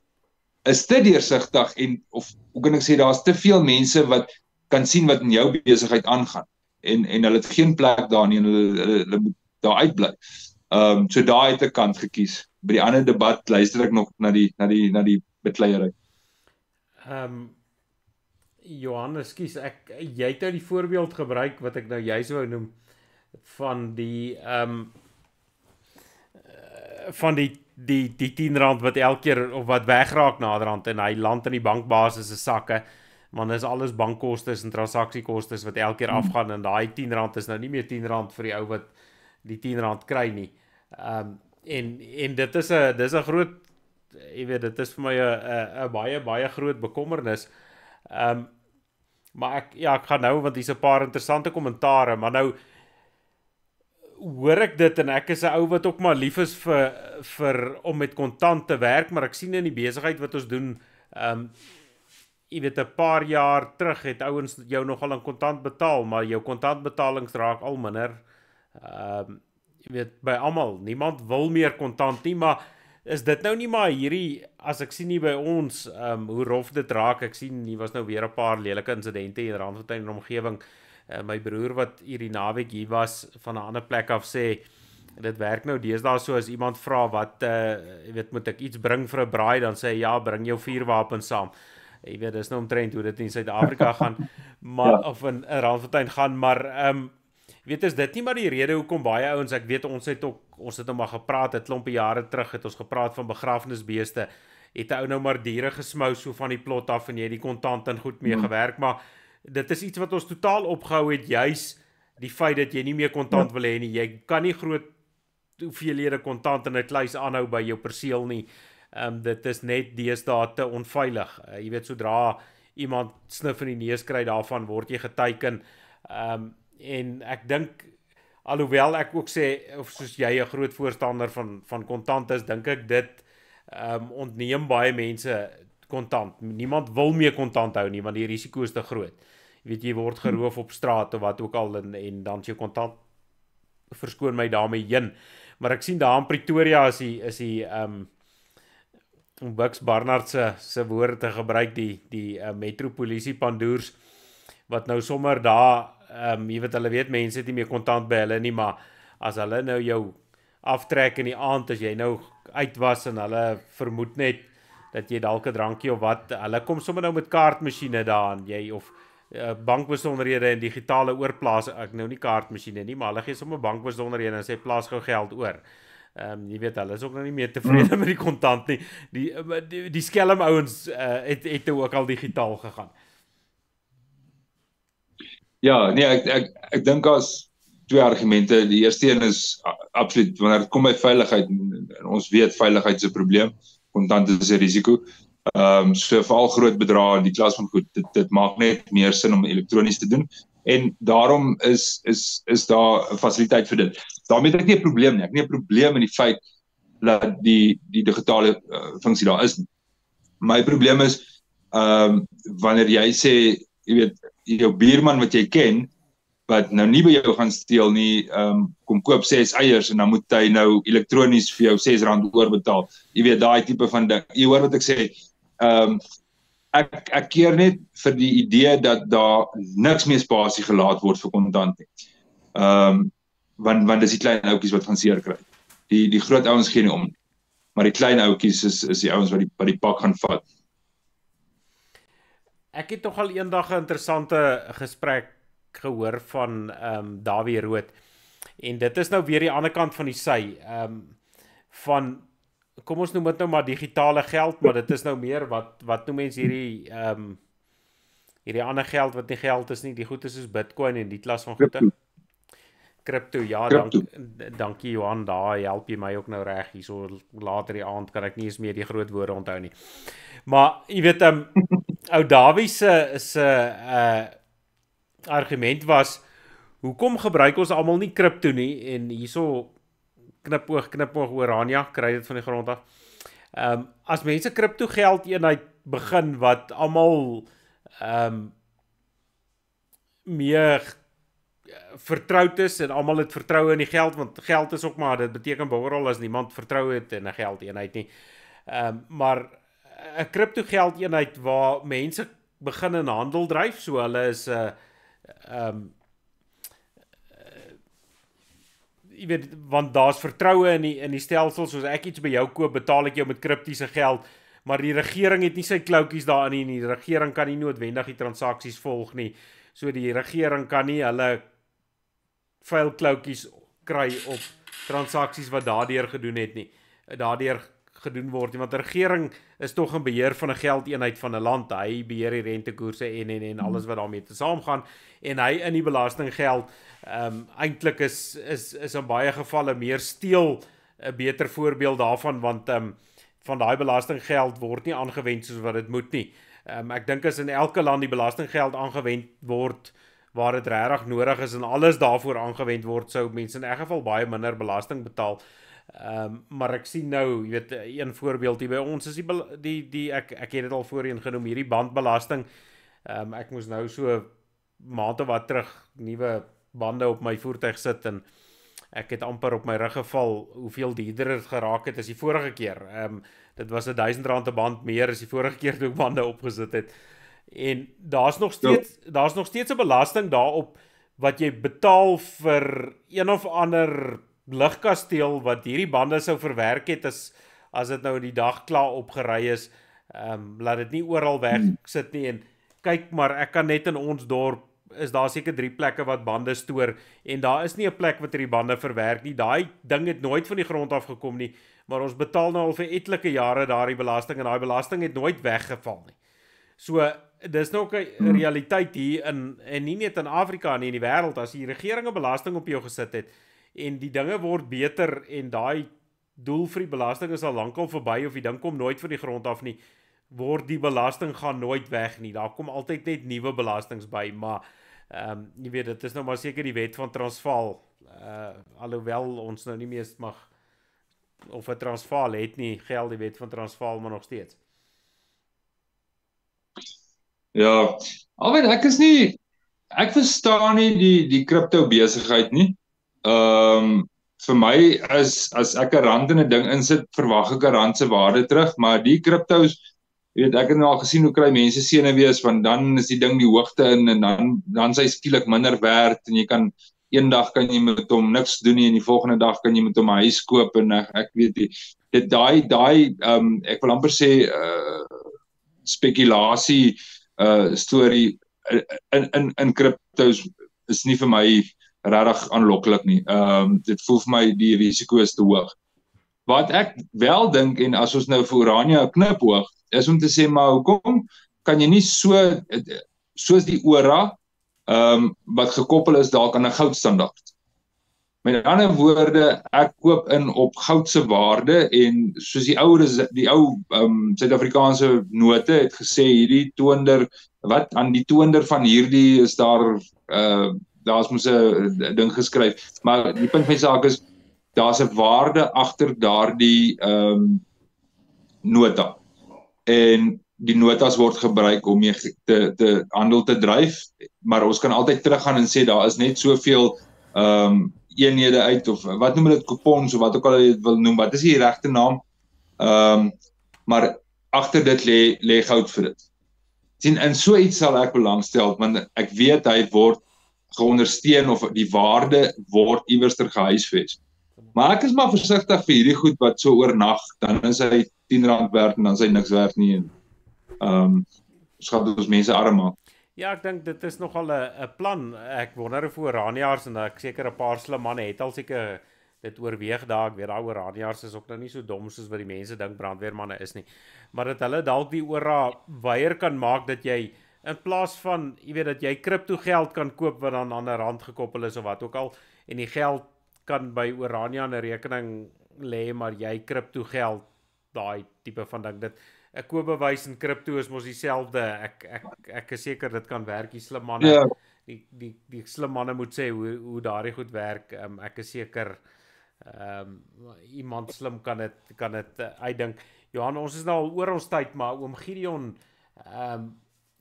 is te deursigtig of hoe kan ek sê, daar's te veel mense wat kan sien wat in jou besigheid aangaan en hulle het geen plek daar nie en hulle moet daar uitbly. So daai het 'n kant gekies. By die ander debat luister ek nog na die bekleierery. Johannes, kies jy het nou die voorbeeld gebruik wat ek nou juis wou noem van die R10 wat elke keer of wat wegraak naderhand en hy land in die bankbasis se sakke, want dis alles bankkostes en transaksiekostes wat elke keer afgaan en daai R10 is nou nie meer R10 vir die ou wat die R10 kry nie. En dit is 'n groot, jy weet, dit is vir my 'n baie groot bekommernis. Maar ek gaan nou, want hier's 'n paar interessante kommentare, maar nou hoor ek dit en ek is 'n ou wat ook maar lief is vir om met kontant te werk, maar ek sien in die besigheid wat ons doen, jy weet, 'n paar jaar terug het ouens jou nogal in kontant betaal, maar jou kontantbetalings raak al minder. Jy weet, by almal, niemand wil meer kontant nie, maar is dit nou nie maar hierdie, as ek sien nie by ons, hoe rof dit raak, ek sien, hier was nou weer 'n paar lelike insidente in Randfontein en omgewing. My broer wat hierdie naweek hier was, van 'n ander plek af sê, dit werk nou deesdae so, as iemand vra wat, jy weet, moet ek iets bring vir 'n braai, dan sê hy, ja, bring jou vuurwapens saam. Jy weet, dis nou omtrent hoe dit in Suid-Afrika gaan, maar, of in Randfontein gaan, maar, weet, is dit nie maar die rede hoekom baie ouens, ek weet, ons het nou maar gepraat, 'n klompie jare terug het ons gepraat van begrafnisbeeste, het 'n ou nou maar diere gesmou so van die plot af en jy het die kontant en goed mee gewerk, maar dit is iets wat ons totaal opgehou het, juis die feit dat jy nie meer kontant wil hê nie. Jy kan nie groot hoeveelhede kontant in 'n kluis aanhou by jou perseel nie. Dit is net deesdae te onveilig. Jy weet, sodra iemand snif in die neus kry daarvan, word jy geteiken. En ek dink, alhoewel ek ook sê, of soos jy 'n groot voorstander van kontant is, dink ek dit ontneem baie mense kontant. Niemand wil meer kontant hou nie, want die risiko is te groot. Jy weet, jy word geroof op straat of wat ook al en dan is jou kontant, verskoon my daarmee heen. Maar ek sien daar in Pretoria is die om Bux Barnard se woorde te gebruik, die metropolisie pandoers wat nou sommer daar jy weet hulle weet mense het nie meer kontant by hulle nie, maar as hulle nou jou aftrek in die aand as jy nou uit was en hulle vermoed net dat jy dalk 'n drankie of wat, hulle kom sommer nou met kaartmasjiene daarin, jy of bankbesonderhede en digitale oorplaas, ek nou nie kaartmasjiene nie, maar hulle gee sommer bankbesonderhede en sê plaas gou geld oor. Jy weet hulle is ook nou nie meer tevrede met die kontant nie. Die skelm ouens het ook al digitaal gegaan. Ja, nee, ek dink as twee argumente. Die eerste een is absoluut wanneer dit kom by veiligheid, en ons weet veiligheid is 'n probleem, kontant is 'n risiko. So vir al groot bedrae in die klas van goed, dit maak net meer sin om elektronies te doen. En daarom is daar 'n fasiliteit vir dit. Daarmee het ek nie 'n probleem nie. Ek het nie 'n probleem in die feit dat die digitale funksie daar is nie. My probleem is wanneer jy sê, jy weet, jou buurman wat jy ken, wat nou nie by jou gaan steel nie, kom koop 6 eiers en dan moet hy nou elektronies vir jou R6 oorbetaal. Jy weet, daai tipe van ding. Jy hoor wat ek sê. Ek keer net vir die idee dat daar niks meer spasie gelaat word vir kontant nie. Want dis die klein ouetjies wat gaan seer kry. Die groot ouens gee nie om nie. Maar die klein ouetjies is die ouens wat die pak gaan vat. Ek het nogal eendag 'n interessante gesprek gehoor van Dawie Rood. En dit is nou weer die ander kant van die sy. Van kom ons noem dit nou maar digitale geld, maar dit is nou meer wat noem mense hierdie ander geld wat nie geld is nie, die goed is soos Bitcoin en die klas van goede. Crypto, ja, dankie Johan, daar help jy my ook nou reg hierso later die aand kan ek nie eens meer die groot woorde onthou nie. Maar jy weet ou Dawie se argument was hoekom gebruik ons almal nie crypto nie en hierso knipoog Orania, kry dit van die grond af. As mense crypto geld eenheid begin wat almal meer vertroud is en almal het vertroue in die geld, want geld is ook maar, dit beteken behoorlik as niemand vertrou het in 'n geldeenheid nie. Maar 'n crypto geldeenheid waar mense begin in handel dryf, so hulle is jy weet, want daar's vertroue in die stelsel, soos ek iets by jou koop, betaal ek jou met kriptiese geld, maar die regering het nie sy kloutjies daarin nie, die regering kan nie noodwendig die transaksies volg nie, so die regering kan nie hulle vuil kloutjies kry op transaksies wat daardeur gedoen word nie, want die regering is tog in beheer van 'n geldeenheid van 'n land, hy beheer die rentekoerse en alles wat daarmee te saamgaan, en hy in die belastinggeld eintlik is in baie gevalle meer steel 'n beter voorbeeld daarvan, want van daai belastinggeld word nie aangewend soos wat dit moet nie. Ek dink as in elke land die belastinggeld aangewend word waar dit regtig nodig is en alles daarvoor aangewend word, sou mense in elk geval baie minder belasting betaal. Maar ek sien nou, jy weet, een voorbeeld hier by ons is ek het dit al voorheen genoem, hierdie bandbelasting. Ek moes nou so maande wat terug nuwe bande op my voertuig sit en ek het amper op my rug geval hoeveel duurder dit geraak het as die vorige keer. Dit was R1000 'n band meer as die vorige keer toe ek bande opgesit het. En daar's nog steeds 'n belasting daarop wat jy betaal vir een of ander ligkasteel wat hierdie bande sou verwerk het as dit nou in die dag klaar opgery is. Laat dit nie oral weg sit nie, en kyk maar, ek kan net in ons dorp is daar seker 3 plekke wat bande stoor en daar is nie 'n plek wat hierdie bande verwerk nie. Daai ding het nooit van die grond af gekom nie, maar ons betaal nou al vir etlike jare daardie belasting en daai belasting het nooit weggeval nie. So dis nou ook 'n realiteit hier en nie net in Afrika nie, in die wêreld, as die regering 'n belasting op jou gesit het en die dinge word beter en daai doel vir die belasting is al lankal verby of die ding kom nooit van die grond af nie, word die belasting gaan nooit weg nie. Daar kom altyd net nuwe belastings by, maar jy weet, dit is nou maar seker die wet van Transvaal, alhoewel ons nou nie meer mag of 'n Transvaal het nie, geld die wet van Transvaal maar nog steeds. Ja, alweer ek verstaan nie die crypto besigheid nie. vir my as ek 'n rand in 'n ding insit, verwag ek 'n rand se waarde terug, maar die kriptos, ek het nou al gesien hoe kry mense senuwees, want dan is die ding die hoogte in en dan sy skielik minder werd en jy kan eendag kan jy met hom niks doen nie en die volgende dag kan jy met hom 'n huis koop en ek weet nie. Dit daai ek wil amper sê spekulasie storie in kriptos is nie vir my regtig aanloklik nie. Dit voel vir my die risiko is te hoog. Wat ek wel dink, en as ons nou vir Orania knipoog, is om te sê, maar hoekom kan jy nie soos die ORA wat gekoppel is dalk aan 'n goudstandaard. Met ander woorde, ek koop in op goud se waarde en soos die ou Suid-Afrikaanse note het gesê hierdie toonder aan die toonder van hierdie is daar's mos 'n ding geskryf, maar die punt van die saak is daar's 'n waarde agter daardie nota. En die notas word gebruik om te handel te dryf, maar ons kan altyd teruggaan en sê daar is net soveel eenhede uit, of wat noem dit, coupons, of wat ook al jy wil noem, wat is die regte naam, maar agter dit lê goud vir dit. Sien, in so iets sal ek belangstel, want ek weet hy word geondersteun, of die waarde word iewerster gehuisves. Maar ek is maar versigtig vir hierdie goed wat so oornag, dan is hy R10 werd en dan is hy niks werd nie, en skap ons mense arm maak. Ja, ek dink dit is nogal 'n plan. Ek wonder of Oraniaars, en ek seker 'n paar slim manne het al seker dit oorweeg daar. Ek weet daai Oraniaars is ook nou nie so dom soos wat die mense dink brandweermanne is nie. Maar dat hulle dalk die ORA weier kan maak dat jy in plaas van, jy weet, dat jy kripto geld kan koop wat dan aan 'n rand gekoppel is of wat ook al, en die geld kan by Orania in 'n rekening lê, maar jy kripto geld, daai tipe van ding. Dit 'n koopbewys in kripto is mos dieselfde. Ek is seker dit kan werk. Die slim manne, Ja. die slim manne moet sê hoe daardie goed werk. Ek is seker iemand slim kan dit uitdink. Johan, ons is nou al oor ons tyd, maar oom Gideon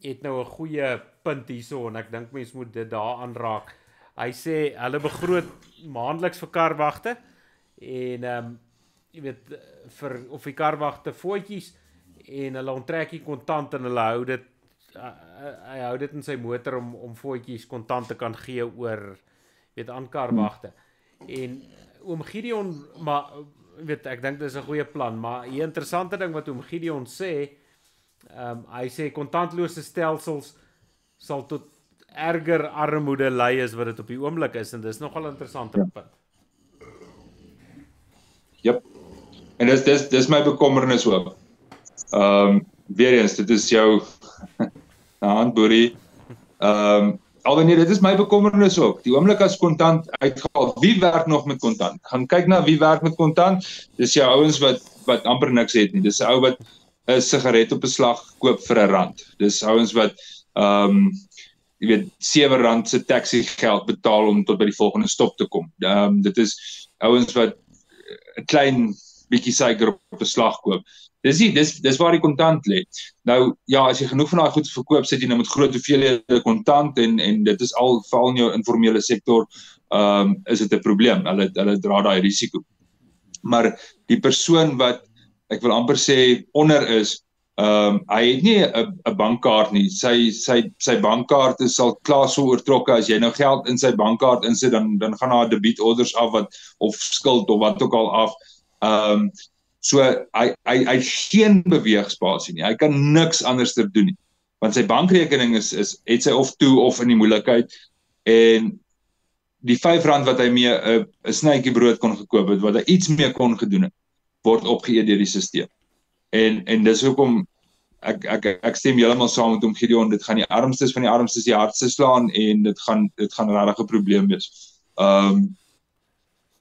het nou 'n goeie punt hierso, en ek dink mense moet dit daar aanraak. Hy sê hulle begroot maandeliks vir karwagte en jy weet, of die karwagte voetjies, en hulle onttrek die kontant en hulle hou dit in sy motor om voetjies kontant te kan gee oor, weet, aan karwagte. En oom Gideon, maar weet, ek dink dis 'n goeie plan, maar 'n interessante ding wat oom Gideon sê, hy sê kontantlose stelsels sal tot erger armoede lei as wat dit op die oomblik is, en dis nogal 'n interessante punt. Jep. En dis my bekommernis ook. Weer eens, dit is jou handboerie. Alweer dit is my bekommernis ook. Die oomblik as kontant uitgehaal, wie werk nog met kontant? Gaan kyk na wie werk met kontant. Dis jou ouens wat amper niks het nie. Dis 'n ou wat 'n sigaret op 'n slag koop vir R1. Dis ouens wat jy weet, R7 se taxi geld betaal om tot by die volgende stop te kom. Dit is ouens wat 'n klein bietjie suiker op 'n slag koop. Dis waar die kontant lê. Nou ja, as jy genoeg van daai goed verkoop, sit jy nou met groot hoeveelhede kontant en dit is veral in jou informele sektor, is dit 'n probleem. Hulle dra daai risiko. Maar die persoon wat ek wil amper sê onder is, hy het nie 'n bankkaart nie. Sy bankkaart is al klaar so oortrokke. As jy nou geld in sy bankkaart insit, dan gaan daar debietorders af of skuld of wat ook al af. So hy geen beweegspasie nie. Hy kan niks anders ter doen nie. Want sy bankrekening het sy of toe of in die moeilikheid, en die R5 wat hy mee 'n snytjie brood kon gekoop het, wat hy iets mee kon gedoen het, word opgeëet deur die stelsel. En dis hoekom ek stem heeltemal saam met hom, Gideon. Dit gaan die armstes van die armstes die hardste slaan, en dit gaan regtig 'n probleem wees.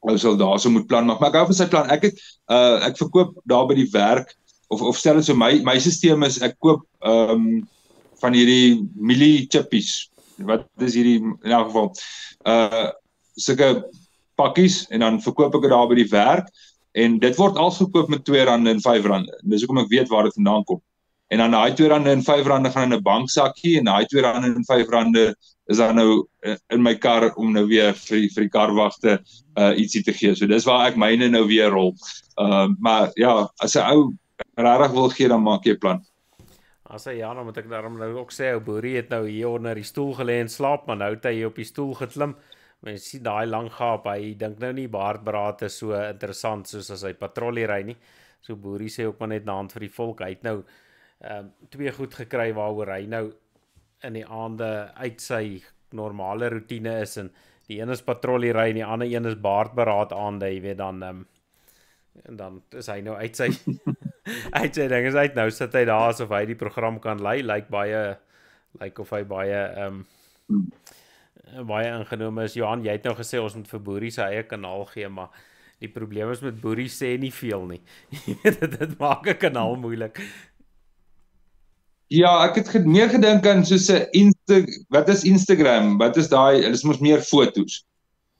Ons sal daarso moet plan maak. Maar ek hou van sy plan. Ek verkoop daar by die werk, of stel dit so, my stelsel is, ek koop van hierdie mielie chippies. Wat is hierdie, in elk geval, sulke pakkies, en dan verkoop ek dit daar by die werk, en dit word al verkoop met R2 en R5. Dis hoekom ek weet waar dit vandaan kom. en dan daai R2 en R5 gaan in 'n banksakkie en daai R2 en R5 is dan nou in my kar om nou weer vir die karwagte ietsie te gee. So dis waar ek myne nou weer rol. Maar ja, as 'n ou regtig wil gee, dan maak jy 'n plan. As hy ja, dan moet ek daarom nou ook sê, ou boerie het nou hier onder die stoel gelê en slaap, maar nou het hy op die stoel geklim. Mens sien daai lang gaap, hy dink nou nie baardberaad is so interessant soos as hy patrollie ry nie. So boerie sê ook maar net na hand vir die volk. Hy het nou twee goed gekry waaroor hy nou in die aande uit sy normale roetine is en die een is patrollie ry en die ander een is baardberaad aande, jy weet dan en dan is hy nou uit sy uit sy ding is uit nou sit hy daar asof hy die program kan lei, lyk of hy baie ingenome is. Johan, jy het nou gesê ons moet vir Boerie sy eie kanaal gee, maar die probleem is met Boerie sê nie veel nie. Dit maak 'n kanaal moeilik. Ja, ek het meer gedink aan soos 'n wat is Instagram? Wat is daai? Dit is mos meer foto's.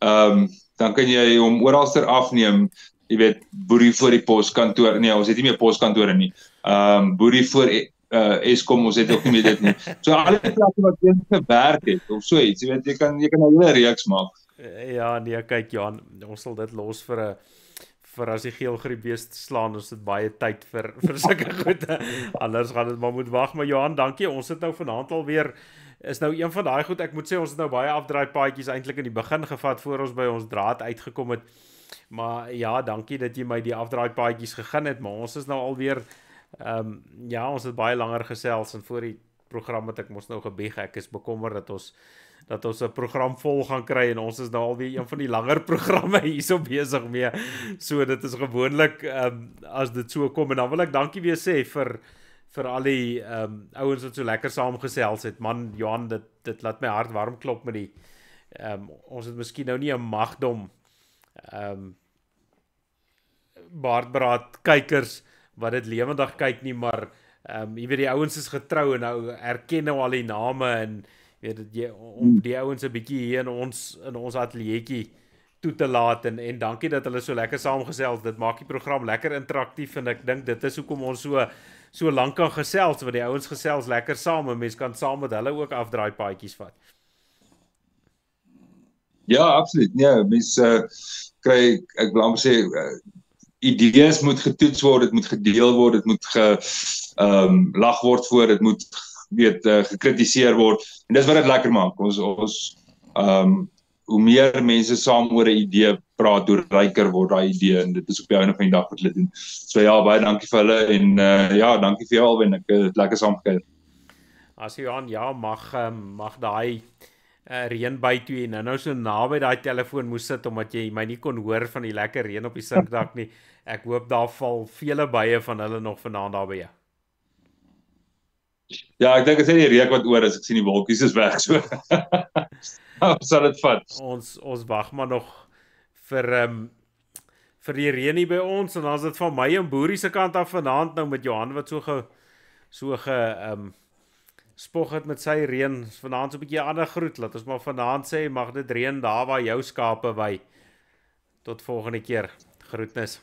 Dan kan jy hom oralster afneem. Jy weet, Boerie voor die poskantoor. Nee, ons het nie meer poskantore nie. Boerie voor Eskom, ons het ook nie meer dit nie. So al die plekke wat jy gewerk het of so iets, jy weet, jy kan 'n hele reeks maak. Ja, nee, kyk Johan, ons sal dit los vir as die geelgriepbees slaan, ons het baie tyd vir sulke goed. Anders gaan dit maar moet wag, maar Johan, dankie. Ons het nou vanaand alweer is nou een van daai goed. Ek moet sê ons het nou baie afdraaipaadjies eintlik in die begin gevat voor ons by ons draad uitgekom het. Maar ja, dankie dat jy my die afdraaipaadjies gegee het, maar ons is nou alweer ja, ons het baie langer gesels en voor die program het ek mos nou gebieg. Ek is bekommerd dat ons 'n program vol gaan kry en ons is nou alweer een van die langer programme hierso besig mee. So dit is gewoonlik as dit so kom en dan wil ek dankie weer sê vir al die ouens wat so lekker saamgesels het. Man, Johan, dit laat my hart warm klop met die ons het miskien nou nie 'n magdom baardberaad kykers wat dit lewendig kyk nie, maar jy weet die ouens is getrou en nou erken nou al die name en weet dit om die ouens 'n bietjie hier in ons ateljeetjie toe te laat en dankie dat hulle so lekker saamgesels. Dit maak die program lekker interaktief en ek dink dit is hoekom ons so lank kan gesels, want die ouens gesels lekker saam en mense kan saam met hulle ook afdraaipaadjies vat. Ja, absoluut. Nee, mense kry, ek wil amper sê idees moet getoets word, dit moet gedeel word, dit moet gelag word voor, dit moet gekritiseer word. En dis wat dit lekker maak. Ons hoe meer mense saam oor 'n idee praat, hoe ryker word daai idee en dit is op die einde van die dag wat hulle doen. So ja, baie dankie vir hulle en ja, dankie vir jou Alwyn. Ek het lekker saam gekuier. As Johan, ja, mag daai reën by toe en nou so naby daai telefoon moes sit omdat jy my nie kon hoor van die lekker reën op die sinkdak nie. Ek hoop daar val vele bye van hulle nog vanaand daar by jou. Ja, ek dink dit is die reuk wat oor is. Ek sien die wolkies is weg so. Sal dit vat. Ons wag maar nog vir die reën hier by ons en dan is dit van my en Boerie se kant af vanaand nou met Johan wat so spog het met sy reën. Vanaand so 'n bietjie ander groet. Laat ons maar vanaand sê mag dit reën daar waar jou skape wy. Tot volgende keer. Groetnis.